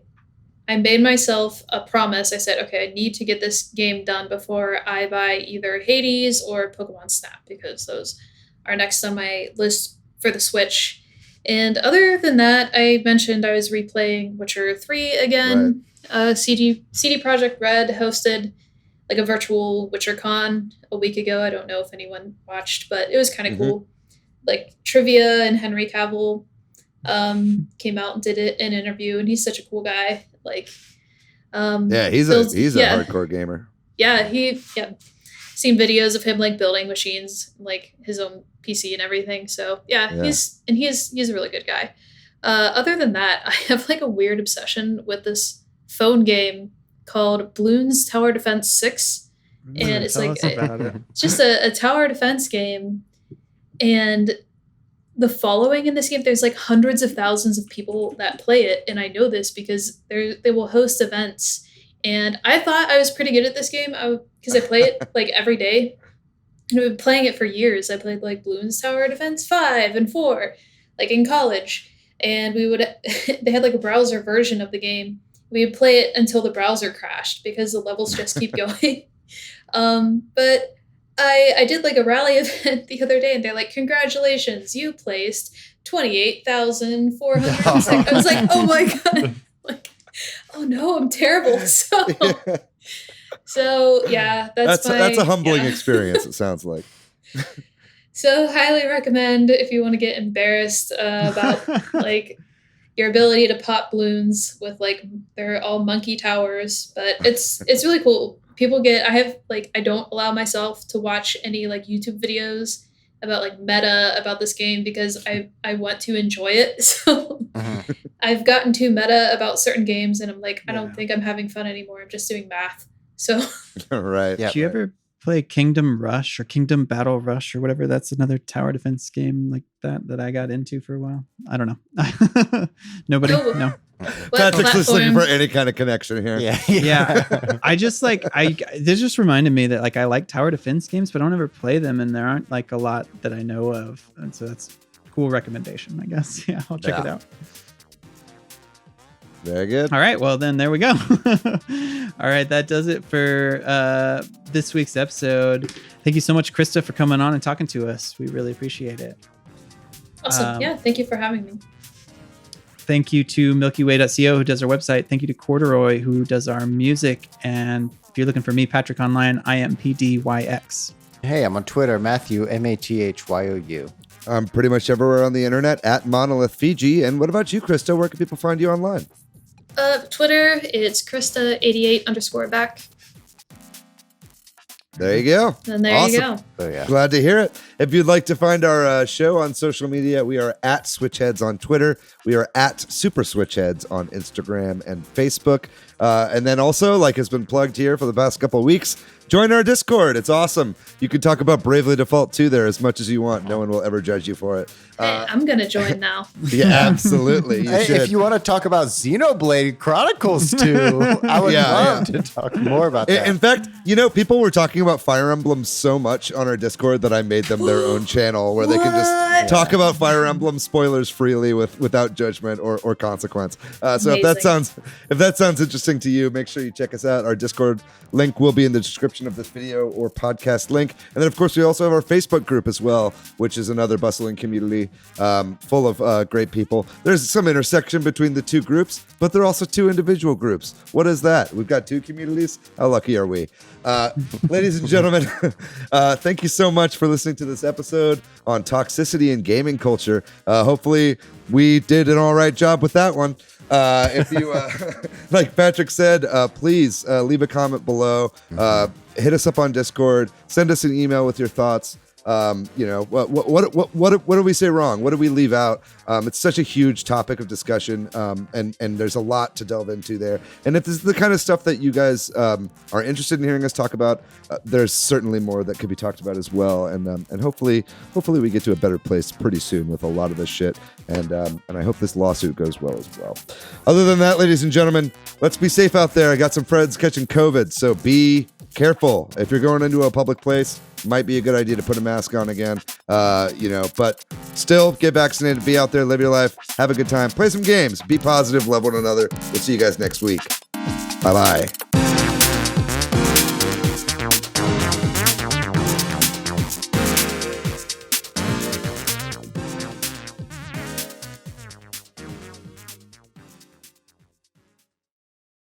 made myself a promise. I said, okay, I need to get this game done before I buy either Hades or Pokemon Snap, because those are next on my list for the Switch. And other than that, I mentioned I was replaying Witcher 3 again. Right. CD Projekt Red hosted like a virtual WitcherCon a week ago. I don't know if anyone watched, but it was kind of cool. Like Trivia and Henry Cavill came out and did an interview, and he's such a cool guy. Like, he's a hardcore gamer. Yeah, seen videos of him like building machines, like his own PC and everything. So he's a really good guy. Other than that, I have like a weird obsession with this phone game called Bloons Tower Defense 6, and it's like it's just a tower defense game. And the following in this game, there's like hundreds of thousands of people that play it, and I know this because they will host events. And I thought I was pretty good at this game because I play it like every day. And I've been playing it for years. I played like Bloons Tower Defense 5 and 4, like in college. And they had like a browser version of the game. We would play it until the browser crashed because the levels just keep going. But I did like a rally event the other day, and they're like, congratulations, you placed 28,400. I was like, oh my God. Like, oh no, I'm terrible. So yeah, that's a humbling experience, it sounds like. So highly recommend if you want to get embarrassed about like your ability to pop balloons with like they're all monkey towers, but it's really cool. I don't allow myself to watch any like YouTube videos about like meta about this game because I want to enjoy it. So I've gotten too meta about certain games, and I'm like, I don't think I'm having fun anymore. I'm just doing math. So right. Did you ever play Kingdom Rush or Kingdom Battle Rush or whatever? That's another tower defense game like that I got into for a while. I don't know. Nobody? No. Patrick's just looking for any kind of connection here. Yeah. I just this just reminded me that like I like tower defense games, but I don't ever play them, and there aren't like a lot that I know of. And so that's a cool recommendation, I guess. Yeah, I'll check it out. Very good. All right. Well, then there we go. All right. That does it for this week's episode. Thank you so much, Krista, for coming on and talking to us. We really appreciate it. Awesome. Yeah. Thank you for having me. Thank you to MilkyWay.co, who does our website. Thank you to Corduroy, who does our music. And if you're looking for me, Patrick Online, I am PDYX. Hey, I'm on Twitter, Matthew, MATHYOU. I'm pretty much everywhere on the internet at Monolith Fiji. And what about you, Krista? Where can people find you online? Twitter, it's Krista88_back. There you go. And there Awesome. you go. So yeah. Glad to hear it. If you'd like to find our show on social media, we are at Switch Headz on Twitter. We are at Super Switch Headz on Instagram and Facebook. And then also, like has been plugged here for the past couple of weeks, join our Discord. It's awesome. You can talk about Bravely Default 2 there as much as you want. No one will ever judge you for it. Hey, I'm going to join now. Yeah, absolutely. You Hey, should. if you want to talk about Xenoblade Chronicles 2, I would love to talk more about that. In fact, people were talking about Fire Emblem so much on our Discord that I made them their own channel where they can just talk about Fire Emblem spoilers freely without judgment or consequence. So if that sounds interesting to you, make sure you check us out. Our Discord link will be in the description of this video or podcast link. And then, of course, we also have our Facebook group as well, which is another bustling community full of great people. There's some intersection between the two groups, but they're also two individual groups. What is that? We've got two communities? How lucky are we? Ladies and gentlemen, thank you so much for listening to this episode on toxicity and gaming culture. Hopefully we did an all right job with that one. If you, like Patrick said, please leave a comment below, hit us up on Discord, send us an email with your thoughts. What do we say wrong? What do we leave out? It's such a huge topic of discussion, and there's a lot to delve into there. And if this is the kind of stuff that you guys are interested in hearing us talk about, there's certainly more that could be talked about as well. And hopefully we get to a better place pretty soon with a lot of this shit. And I hope this lawsuit goes well as well. Other than that, ladies and gentlemen, let's be safe out there. I got some friends catching COVID, so be careful. If you're going into a public place, might be a good idea to put a mask on again, but still get vaccinated, be out there, live your life, have a good time, play some games, be positive, love one another. We'll see you guys next week. Bye-bye.